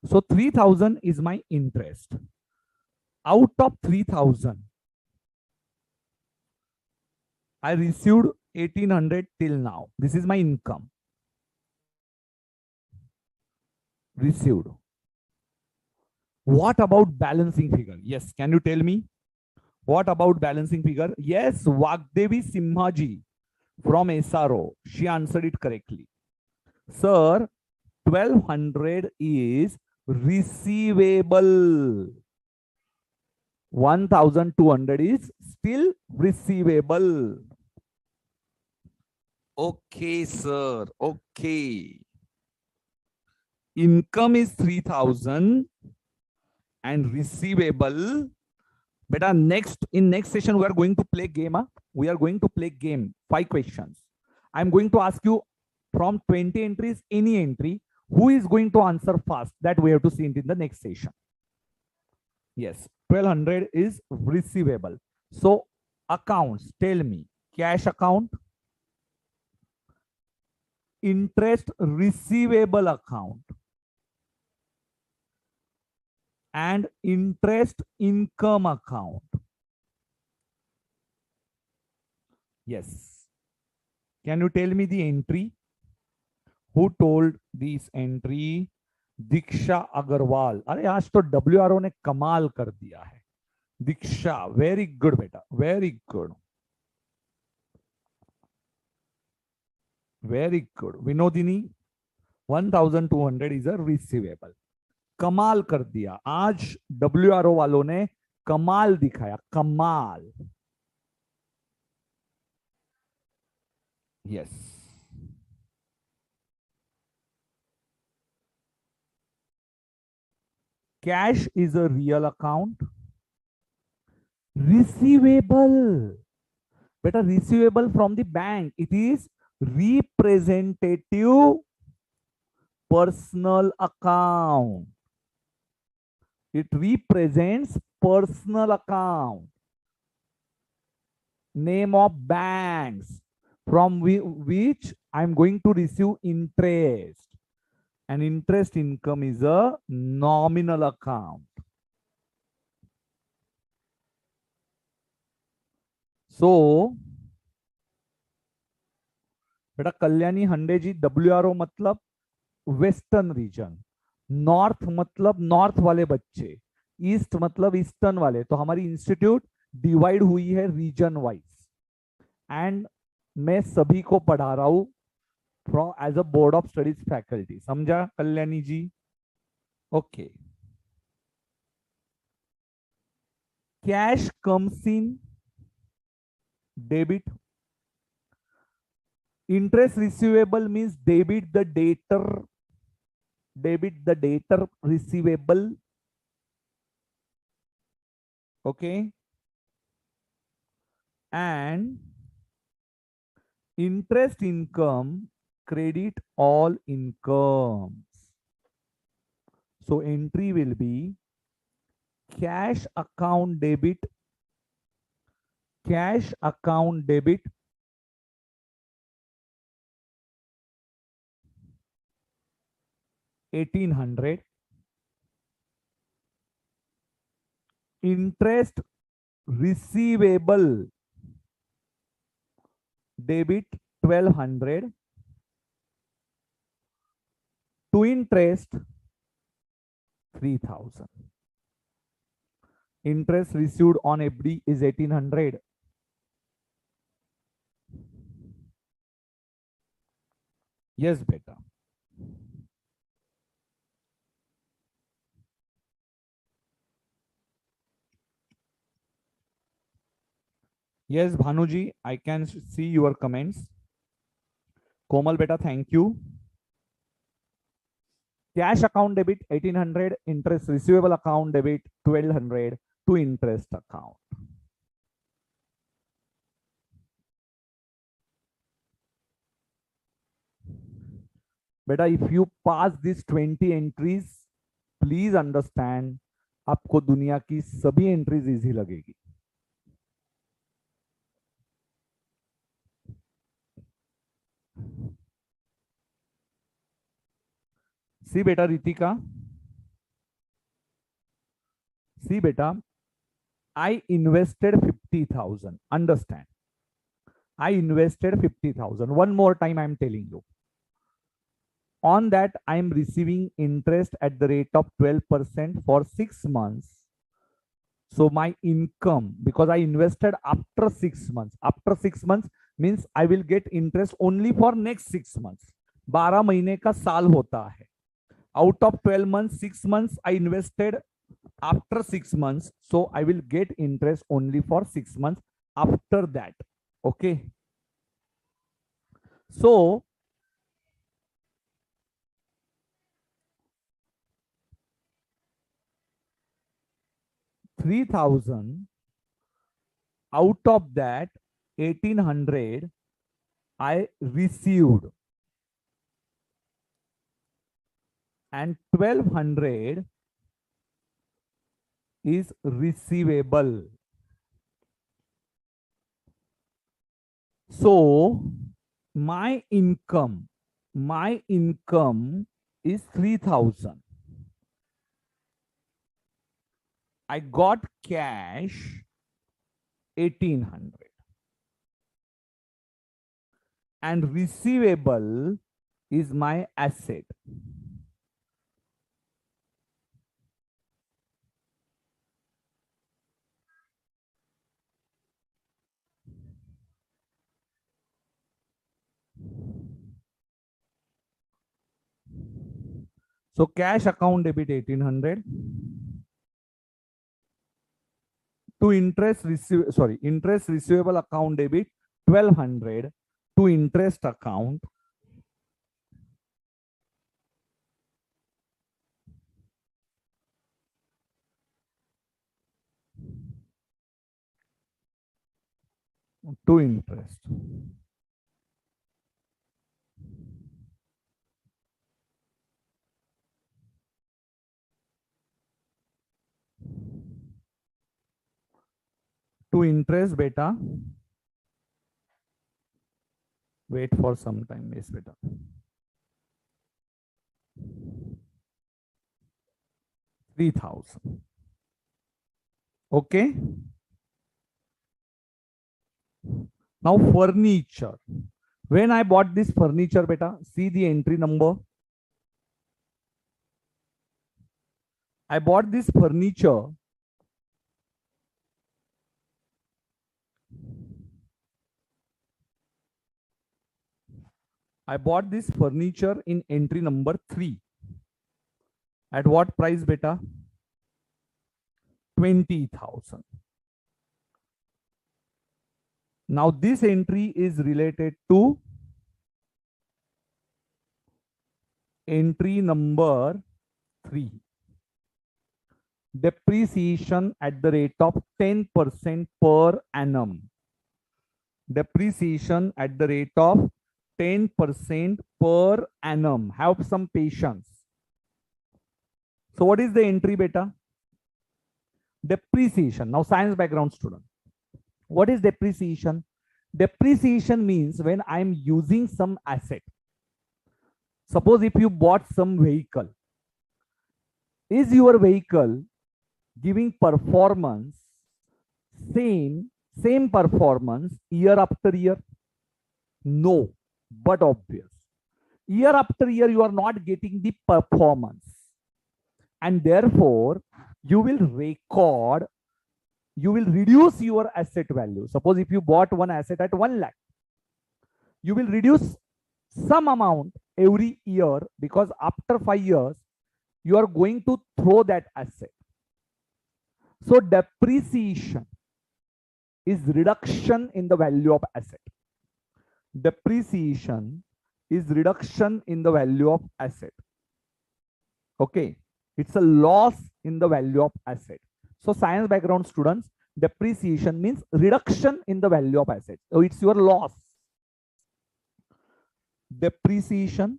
So 3,000 is my interest. Out of 3,000, I received 1,800 till now. This is my income. Received. What about balancing figure? Yes, can you tell me? What about balancing figure? Yes, Vagdevi Simhaji from SRO. She answered it correctly. Sir, 1,200 is receivable. 1,200 is still receivable. Okay, sir. Okay. Income is 3,000 and receivable. Beta, next session, we are going to play game. We are going to play game. 5 questions. I'm going to ask you from 20 entries, any entry. Who is going to answer fast? That we have to see it in the next session. Yes, 1,200 is receivable. So accounts, tell me. Cash account, interest receivable account, and interest income account. Yes. Can you tell me the entry? Who told this entry? दीक्षा अग्रवाल. अरे आज तो WRO ने कमाल कर दिया है. दीक्षा, very good बेटा, very good, very good. Vinodini, 1,200 is a receivable. कमाल कर दिया आज. WRO वालों ने कमाल दिखाया, कमाल. Yes. Cash is a real account. Receivable. Better receivable from the bank. It is representative personal account. It represents personal account. Name of banks from which I'm going to receive interest. And interest income is a nominal account. So, बेटा कल्याणी हंडे जी, WRO मतलब western region, north मतलब north वाले बच्चे, east मतलब eastern वाले. तो हमारी institute divide हुई है रीजन वाइज. एंड मैं सभी को पढ़ा रहा हूं from as a board of studies faculty. समझा Kalyani ji? Okay. Cash comes in debit. Interest receivable means debit the debtor receivable. Okay. And interest income, credit all incomes. So entry will be cash account debit, cash account debit, 1800. Interest receivable debit 1200. To interest 3000. Interest received on FD is 1800. Yes, beta. Yes, Bhanuji, I can see your comments. Komal beta, thank you. Cash account debit 1800, interest receivable account debit 1200 to interest account. Beta, if you pass these 20 entries, please understand, आपको दुनिया की सभी entries easy लगेगी. See beta Ritika. See beta, I invested 50,000. Understand? I invested 50,000. One more time I am telling you. On that, I am receiving interest at the rate of 12% for 6 months. So my income, because I invested after 6 months, after 6 months means I will get interest only for next 6 months. 12 महीने का साल होता है. Out of 12 months, 6 months I invested after 6 months. So I will get interest only for 6 months after that. Okay. So 3000, out of that 1800 I received and 1200 is receivable. So my income is 3000. I got cash 1800 and receivable is my asset. So cash account debit 1800 to interest receivable account debit 1200 to interest account. To interest. To interest beta. Wait for some time, yes beta. $3,000. Okay. Now furniture. When I bought this furniture beta, see the entry number. I bought this furniture in entry number 3. At what price beta? 20,000. Now this entry is related to entry number 3. Depreciation at the rate of 10% per annum. Depreciation at the rate of 10% per annum. Have some patience. So what is the entry beta? Depreciation. Now science background student. What is depreciation? Depreciation means when I am using some asset. Suppose if you bought some vehicle, Is your vehicle giving performance, same performance year after year? No, but obvious. Year after year, you are not getting the performance. And therefore, you will reduce your asset value. Suppose if you bought one asset at 1 lakh, you will reduce some amount every year, because after 5 years, you are going to throw that asset. So depreciation is reduction in the value of asset. Depreciation is reduction in the value of asset. Okay, it's a loss in the value of asset. So science background students, depreciation means reduction in the value of asset. So it's your loss. Depreciation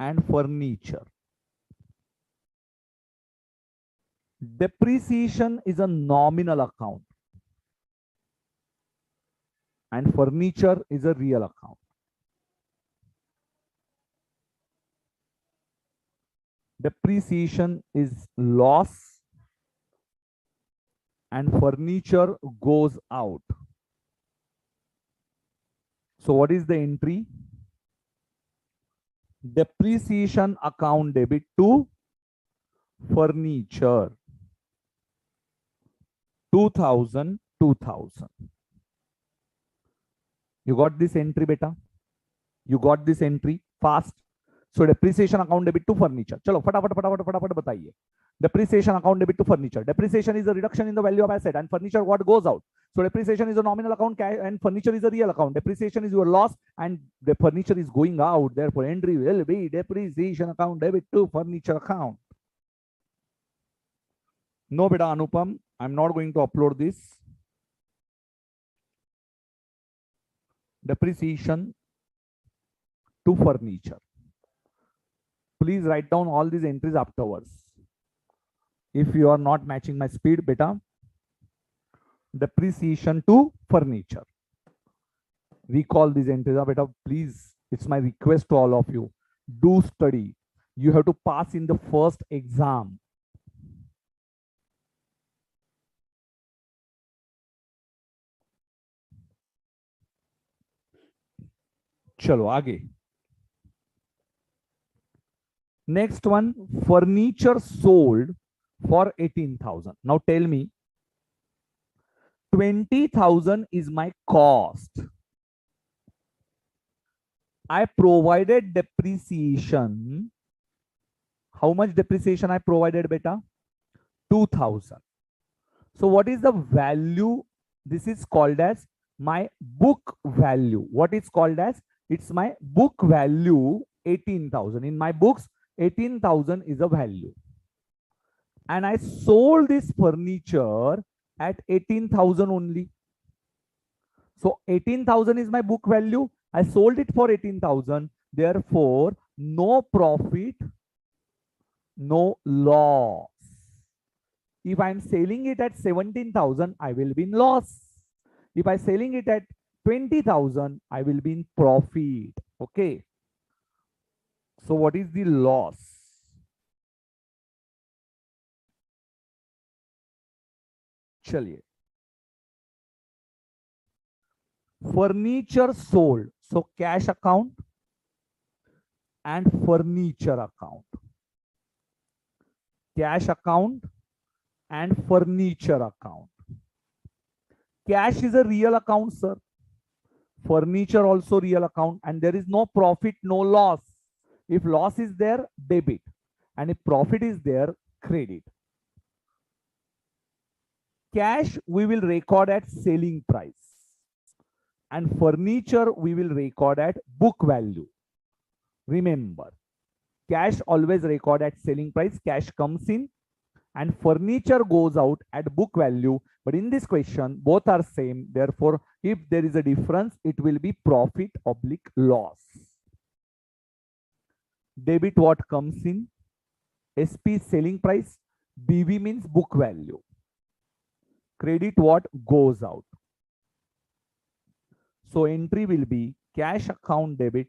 and furniture. Depreciation is a nominal account and furniture is a real account. Depreciation is loss and furniture goes out. So what is the entry? Depreciation account debit to furniture. 2000. You got this entry, beta? You got this entry fast. So depreciation account debit to furniture. Chalo, फटाफट बताइए. Depreciation account debit to furniture. Depreciation is a reduction in the value of asset, and furniture what goes out. So depreciation is a nominal account and furniture is a real account. Depreciation is your loss and the furniture is going out. Therefore, entry will be depreciation account debit to furniture account. No, beta Anupam, I'm not going to upload this. Depreciation to furniture. Please write down all these entries afterwards. If you are not matching my speed, beta. Depreciation to furniture. Recall these entries, beta. Please, it's my request to all of you. Do study. You have to pass in the first exam. Chalo, आगे. Next one, furniture sold for 18,000. Now tell me, 20,000 is my cost. I provided depreciation. How much depreciation I provided, beta? 2,000. So what is the value? This is called as my book value. What is called as? It's my book value, 18,000. In my books, 18,000 is a value. And I sold this furniture at 18,000 only. So 18,000 is my book value. I sold it for 18,000. Therefore, no profit, no loss. If I'm selling it at 17,000, I will be in loss. If I'm selling it at 20,000, I will be in profit. Okay. So what is the loss? Chaliye. Furniture sold. So cash account and furniture account. Cash account and furniture account. Cash is a real account, sir. Furniture also real account, and there is no profit, no loss. If loss is there, debit, and if profit is there, credit. Cash we will record at selling price, and furniture we will record at book value. Remember, cash always record at selling price, cash comes in, and furniture goes out at book value. But in this question, both are same. Therefore, if there is a difference, it will be profit oblique loss. Debit what comes in, SP selling price, BV means book value. Credit what goes out. So entry will be cash account debit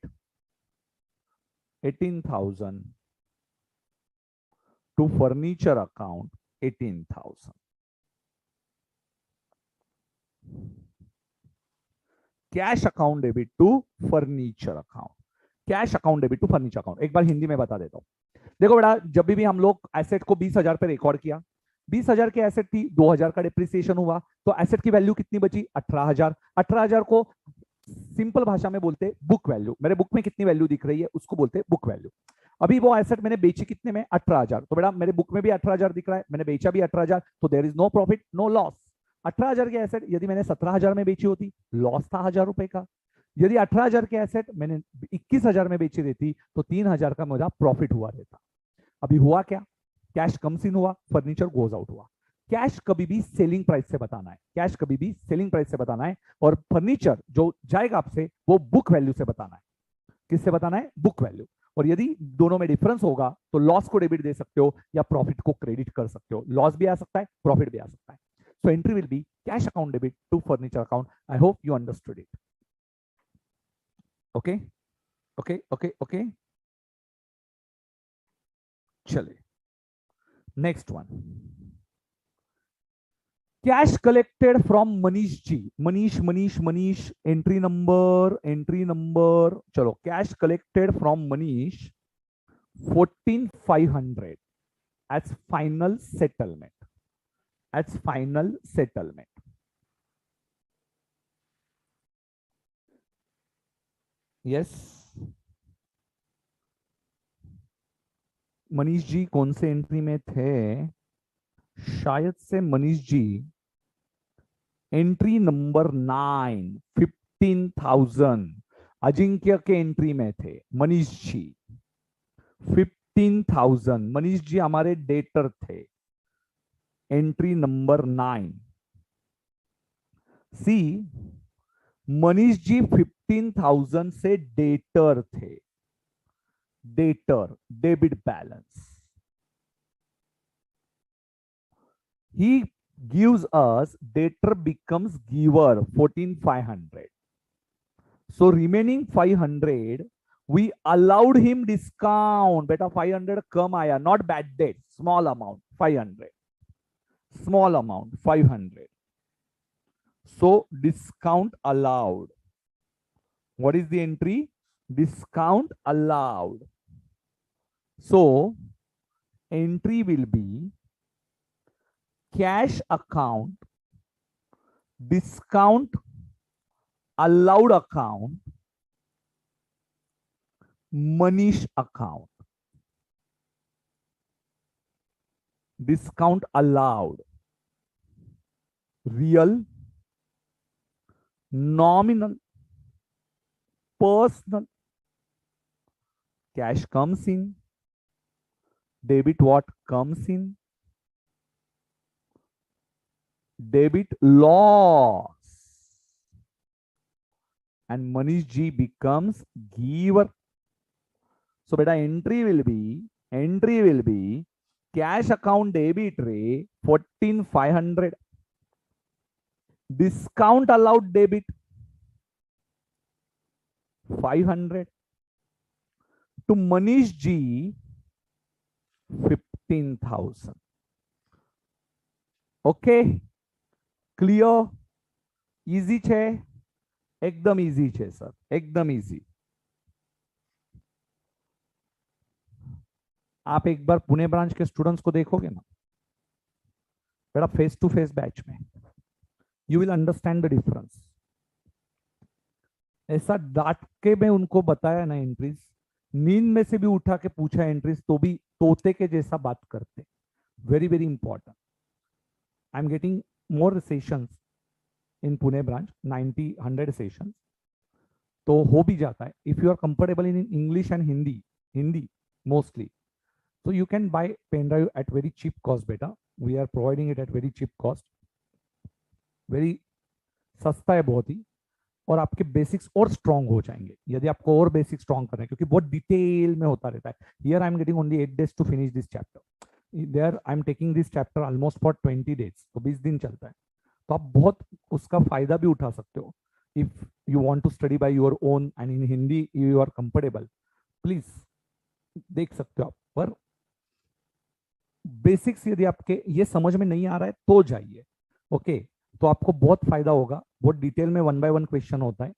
18,000 to furniture account 18,000. Cash account debit to furniture account, cash account debit to furniture account. एक बार हिंदी में बता देता हूं। देखो बेटा, जब भी हम लोग एसेट को 20,000 पे रिकॉर्ड किया, 20,000 की एसेट थी, 2,000 का डिप्रिसिएशन हुआ, तो एसेट की वैल्यू कितनी बची? 18,000। 18,000 को सिंपल भाषा में बोलते बुक वैल्यू। मेरे बुक में कितनी वैल्यू दिख रही है उसको बोलते बुक वैल्यू। अभी वो एसेट मैंने बेची कितने में? 18,000। तो बेटा मेरे बुक में भी 18,000 दिख रहा है, मैंने बेचा भी 18,000, तो there is no profit no loss. 18,000 की एसेट यदि मैंने 17,000 में बेची होती, लॉस था 1,000 रुपए का। यदि 18,000 की एसेट मैंने 21,000 में बेची देती, तो 3,000 का मेरा प्रॉफिट हुआ रहता। अभी हुआ क्या? कैश कम्स इन हुआ, फर्नीचर गोज आउट हुआ। कैश कभी भी सेलिंग प्राइस से बताना है, कैश कभी भी सेलिंग प्राइस से बताना है, और फर्नीचर जो जाएगा आपसे वो बुक वैल्यू से बताना है। किससे बताना है? Book value. और यदि दोनों में डिफरेंस होगा तो लॉस को डेबिट दे सकते हो या प्रॉफिट को क्रेडिट कर सकते हो। लॉस भी आ सकता है, प्रॉफिट भी आ सकता है। So entry will be cash account debit to furniture account. I hope you understood it. Okay okay okay okay, चले next one. Cash collected from Manish ji. Manish Manish Manish, entry number चलो, cash collected from Manish 14,500 as final settlement, as final settlement. Yes, Manish ji कौन से entry में थे? शायद से Manish ji entry number 9, 15,000 Ajinkya के entry में थे मनीष जी। 15,000 मनीष जी हमारे डेटर थे, एंट्री नंबर 9। सी, मनीष जी 15,000 से डेटर थे, debtor debit balance. He gives us, debtor becomes giver 14,500. So remaining 500 we allowed him discount. Beta 500 कम आया, not bad debt, small amount 500, small amount 500. So discount allowed. What is the entry? Discount allowed. So entry will be cash account discount allowed account Manish account. Discount allowed, real, nominal, personal. Cash comes in, debit what comes in? Debit loss, and Manish G becomes giver. So beta entry will be cash account debit ray 14,500, discount allowed debit 500 to Manish G 15,000. Okay, clear? Easy छे? एकदम easy छे sir, एकदम easy. आप एक बार Pune branch के students को देखोगे ना बेटा, फेस टू फेस बैच में, you will understand the difference. ऐसा डांट के मैं उनको बताया ना एंट्रीज, नींद में से भी उठा के पूछा एंट्रीज, तो भी तोते के जैसा बात करते। Very very important. I am getting more sessions in Pune branch, 90-100 sessions, तो हो भी जाता है। If you are comfortable in English and Hindi mostly, so you can buy pen drive at very cheap cost beta. We are providing it at very cheap cost, very सस्ता है बहुत ही, और आपके बेसिक्स और स्ट्रॉन्ग हो जाएंगे यदि आपको और बेसिक स्ट्रॉन्ग करना है, क्योंकि बहुत डिटेल में होता रहता है। Here I am getting only 8 days to finish this chapter, there I am taking this chapter almost for 20 days, तो 20 दिन चलता है। तो आप बहुत उसका फायदा भी उठा सकते हो। If you want to study by your own and in Hindi you are comfortable, please देख सकते हो आप। पर बेसिक्स यदि आपके ये समझ में नहीं आ रहा है तो जाइए, ओके, तो आपको बहुत फायदा होगा। बहुत डिटेल में 1 बाय 1 क्वेश्चन होता है,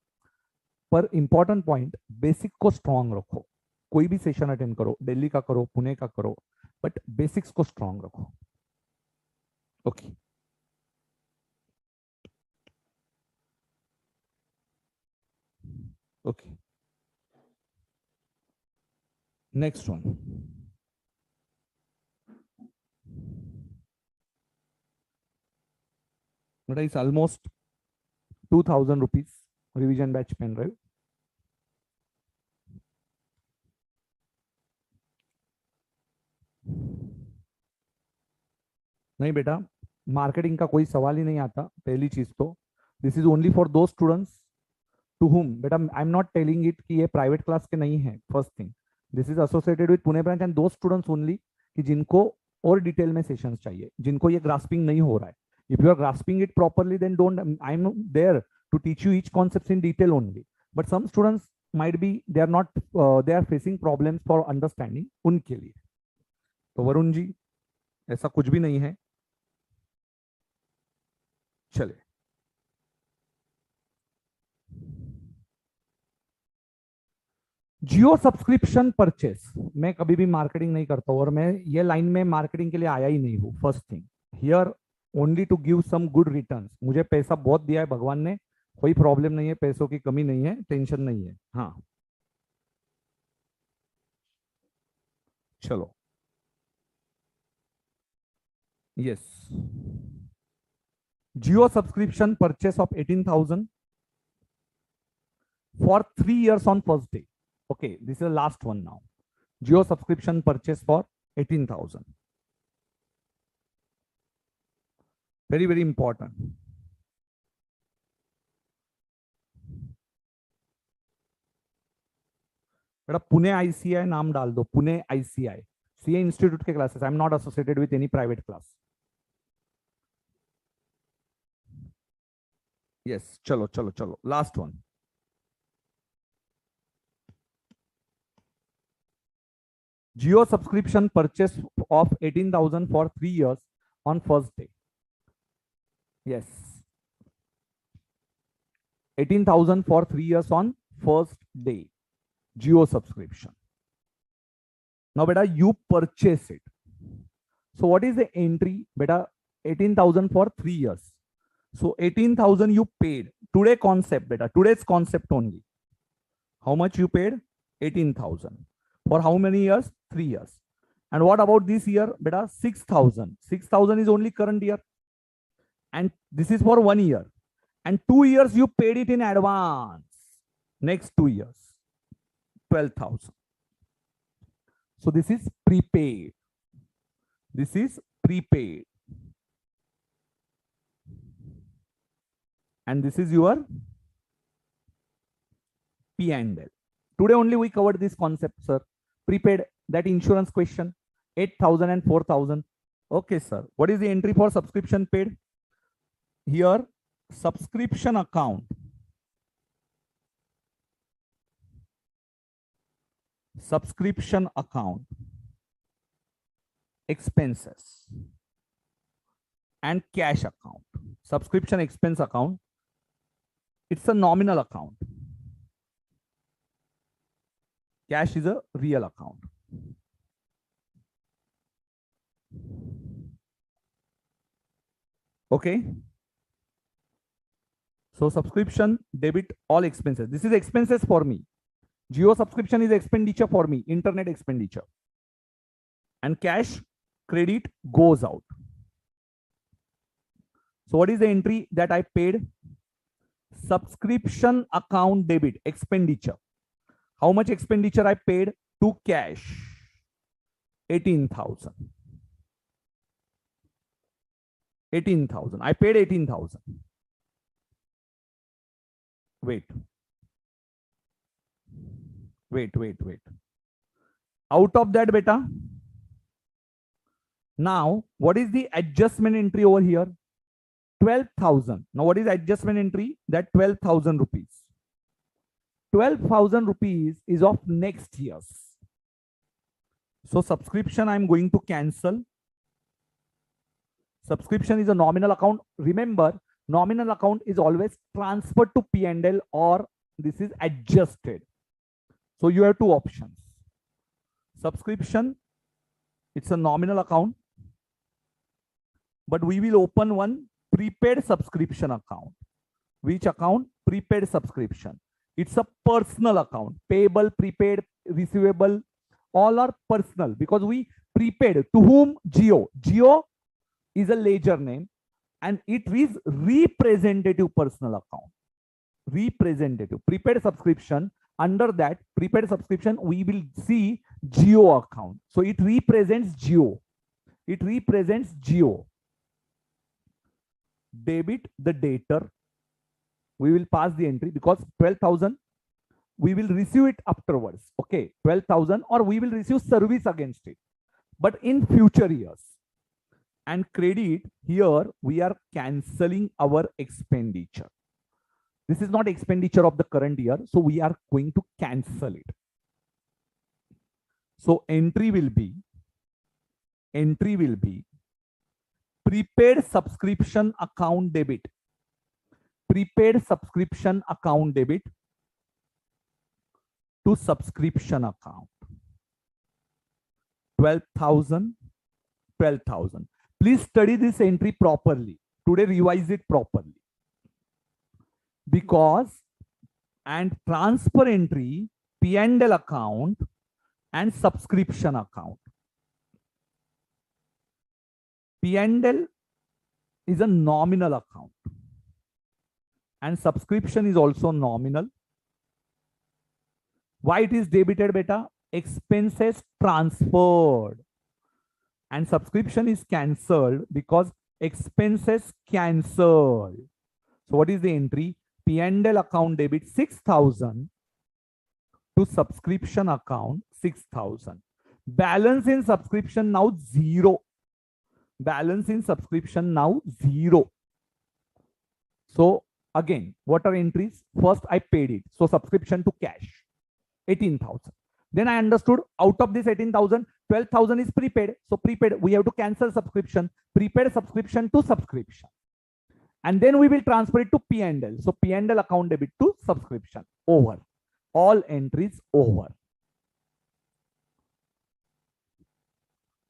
पर इंपॉर्टेंट पॉइंट, बेसिक को स्ट्रांग रखो। कोई भी सेशन अटेंड करो, दिल्ली का करो, पुणे का करो, बट बेसिक्स को स्ट्रांग रखो। Okay, okay, next one. बेटा is almost 2000 rupees revision batch pen drive. नहीं बेटा, मार्केटिंग का कोई सवाल ही नहीं आता। पहली चीज तो दिस इज ओनली फॉर दो स्टूडेंट्स टू हुम, बेटा I am not telling it कि ये प्राइवेट क्लास के नहीं है। First thing, this is associated with Pune branch and दो स्टूडेंट्स ओनली कि जिनको और डिटेल में सेशंस चाहिए, जिनको ये ग्रास्पिंग नहीं हो रहा है। If you are grasping it properly then don't, I am there to teach you each concept in detail only, but some students might be they are not they are facing problems for understanding, उनके लिए। तो वरुण जी, ऐसा कुछ भी नहीं है। चले, जियो subscription purchase. मैं कभी भी मार्केटिंग नहीं करता हूं और मैं ये लाइन में मार्केटिंग के लिए आया ही नहीं हूं। First thing, here only to give some good returns. मुझे पैसा बहुत दिया है भगवान ने, कोई प्रॉब्लम नहीं है, पैसों की कमी नहीं है, टेंशन नहीं है। हाँ चलो, yes, Jio subscription purchase of 18,000 for 3 years on first day. Okay, this is the last one now. Geo subscription purchase for 18,000. Very, very important. बेटा पुणे आईसीआई नाम डाल दो, पुणे आईसीआई, सीए इंस्टीट्यूट के classes. I am not associated with any private class. Yes, चलो चलो चलो, last one. Geo subscription purchase of 18,000 for 3 years on first day. Yes, 18,000 for 3 years on first day. Geo subscription. Now, beta, you purchase it. So, what is the entry? Beta, 18,000 for 3 years. So, 18,000 you paid. Today concept, beta. Today's concept only. How much you paid? 18,000. For how many years? 3 years. And what about this year? Beta, 6,000. 6,000 is only current year. And this is for 1 year. And 2 years you paid it in advance. Next 2 years, 12,000. So this is prepaid. This is prepaid. And this is your P&L. Today only we covered this concept, sir. Prepaid, that insurance question, 8,000 and 4,000. Okay, sir. What is the entry for subscription paid? Here, subscription account. Subscription account, expenses, and cash account. Subscription expense account, it's a nominal account. Cash is a real account. Okay. So subscription, debit all expenses. This is expenses for me. Geo subscription is expenditure for me, internet expenditure. And cash credit goes out. So what is the entry that I paid? Subscription account debit, expenditure. How much expenditure I paid to cash? 18,000. 18,000. I paid 18,000. Wait. Out of that, beta, now what is the adjustment entry over here? 12,000. Now what is adjustment entry? That 12,000 rupees. 12,000 rupees is of next year's. So subscription I'm going to cancel. Subscription is a nominal account. Remember, nominal account is always transferred to P&L or this is adjusted. So you have two options. Subscription, it's a nominal account, but we will open one prepaid subscription account. Which account? Prepaid subscription. It's a personal account. Payable, prepaid, receivable, all are personal because we prepaid to whom? Geo. Geo is a ledger name and it is representative personal account. Representative. Prepaid subscription. Under that prepaid subscription, we will see Geo account. So it represents Geo. It represents Geo. Debit the debtor. We will pass the entry because 12,000 we will receive it afterwards. Okay, 12,000 or we will receive service against it, but in future years. And credit, here we are cancelling our expenditure. This is not expenditure of the current year, so we are going to cancel it. So entry will be prepaid subscription account debit. Prepaid subscription account debit to subscription account. 12,000, 12,000. Please study this entry properly. Today, revise it properly. Because, and transfer entry, P&L account and subscription account. P&L is a nominal account. And subscription is also nominal. Why it is debited, beta? Expenses transferred. And subscription is cancelled because expenses cancelled. So what is the entry? P&L account debit 6,000 to subscription account 6,000. Balance in subscription now 0. Balance in subscription now 0. So again, what are entries? First, I paid it. So subscription to cash, 18,000. Then I understood out of this 18,000, 12,000 is prepaid. So prepaid, we have to cancel subscription. Prepaid subscription to subscription. And then we will transfer it to P&L. So P&L account debit to subscription. Over. All entries over.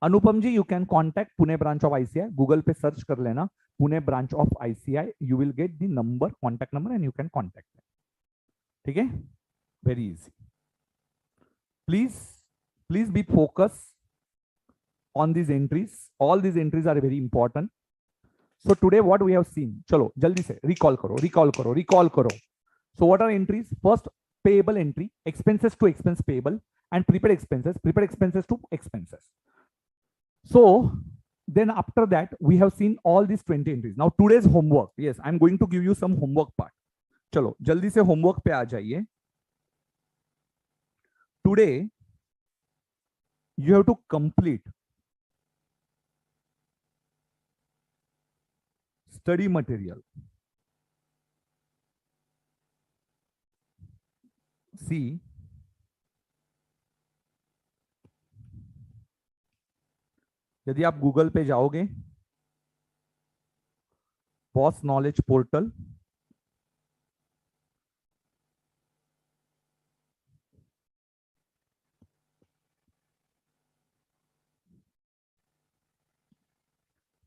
Anupam ji, you can contact Pune branch of ICI. Google पे search कर लेना Pune branch of ICI. You will get the number, contact number, and you can contact them. ठीक है? Very easy. Please be focused on these entries. All these entries are very important. So today what we have seen, chalo jaldi se recall karo. So what are entries? First, payable entry, expenses to expense payable, and prepaid expenses to expenses. So then after that we have seen all these 20 entries. Now today's homework, yes, I'm going to give you some homework part. चलो जल्दी से homework पे आ जाइए. Today you have to complete study material. See, यदि आप Google पे जाओगे, boss knowledge portal,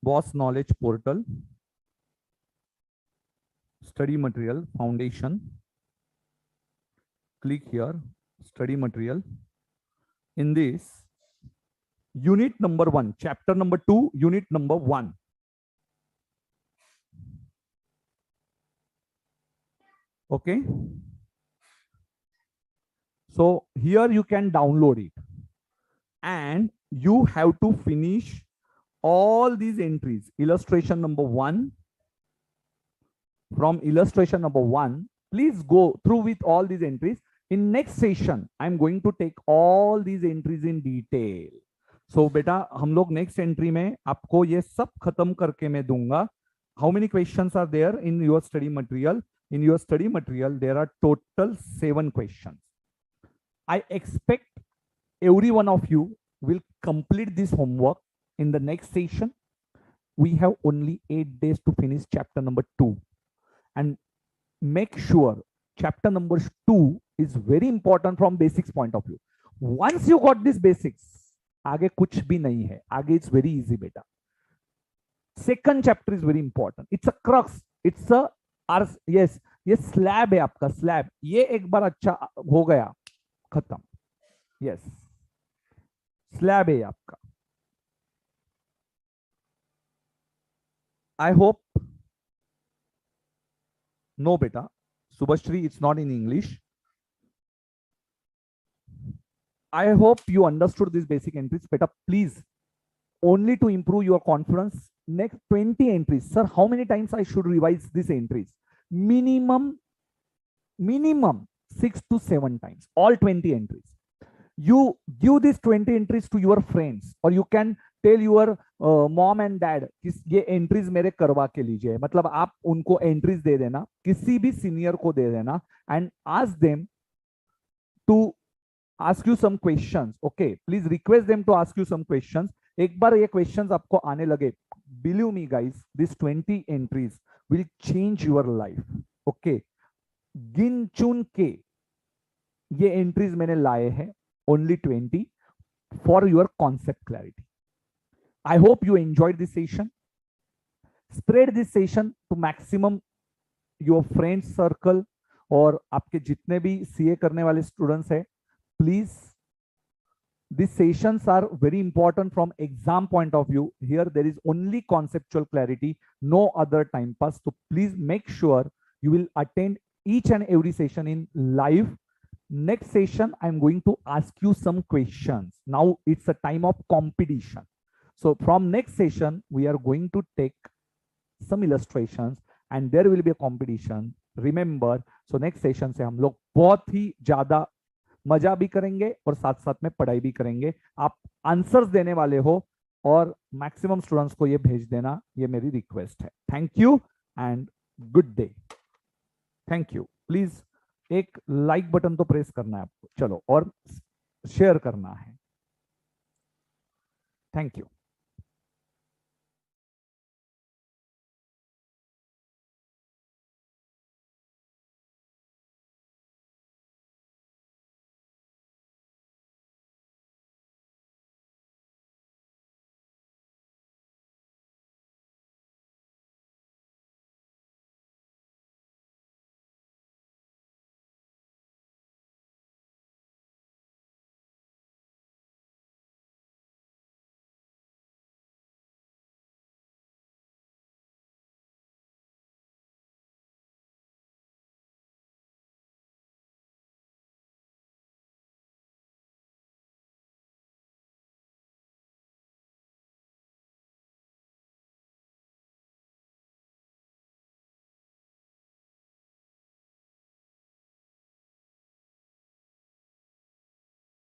boss knowledge portal, study material foundation, click here, study material. In this, unit number 1, chapter number 2, unit number 1. Okay. So here you can download it and you have to finish all these entries. Illustration number 1. From illustration number 1, please go through with all these entries. In next session, I'm going to take all these entries in detail. So बेटा हम लोग next entry में आपको ये सब खत्म करके मैं दूंगा. How many questions are there in your study material? In your study material, there are total 7 questions. I expect every one of you we'll complete this homework in the next session. We have only 8 days to finish chapter number 2, and make sure chapter number 2 is very important from basics point of view. Once you got this basics, आगे कुछ भी नहीं है, आगे it's very easy बेटा. Second chapter is very important. It's a crux. It's a yes, ये slab है आपका slab. ये एक बार अच्छा हो गया, खत्म. Yes, slab है आपका. I hope. No beta, Subhashri, it's not in English. I hope you understood these basic entries. Beta, please, only to improve your confidence, next 20 entries. Sir, how many times I should revise these entries? Minimum 6 to 7 times, all 20 entries. You give these 20 entries to your friends, or you can tell your mom and dad ये entries मेरे करवा के लीजिए. मतलब आप उनको entries दे देना, किसी भी सीनियर को दे देना, and ask them to ask you some questions. Okay, please request them to ask you some questions. एक बार ये क्वेश्चंस आपको आने लगे, believe me guys, this 20 entries will change your life. Okay, गिन चुन के ये एंट्रीज मैंने लाए हैं, only 20, for your concept clarity. I hope you enjoyed this session. Spread this session to maximum your friends circle, और आपके जितने भी CA करने वाले स्टूडेंट्स हैं. Please, these sessions are very important from exam point of view. Here there is only conceptual clarity, no other time pass. So please make sure you will attend each and every session in live. Next session, I'm going to ask you some questions. Now it's a time of competition. So from next session, we are going to take some illustrations and there will be a competition. Remember, so next session से हम लोग बहुत ही ज्यादा मजा भी करेंगे और साथ साथ में पढ़ाई भी करेंगे. आप आंसर्स देने वाले हो और मैक्सिमम स्टूडेंट्स को ये भेज देना, ये मेरी रिक्वेस्ट है. Thank you and good day. Thank you. Please एक लाइक बटन तो प्रेस करना है आपको, चलो, और शेयर करना है. Thank you.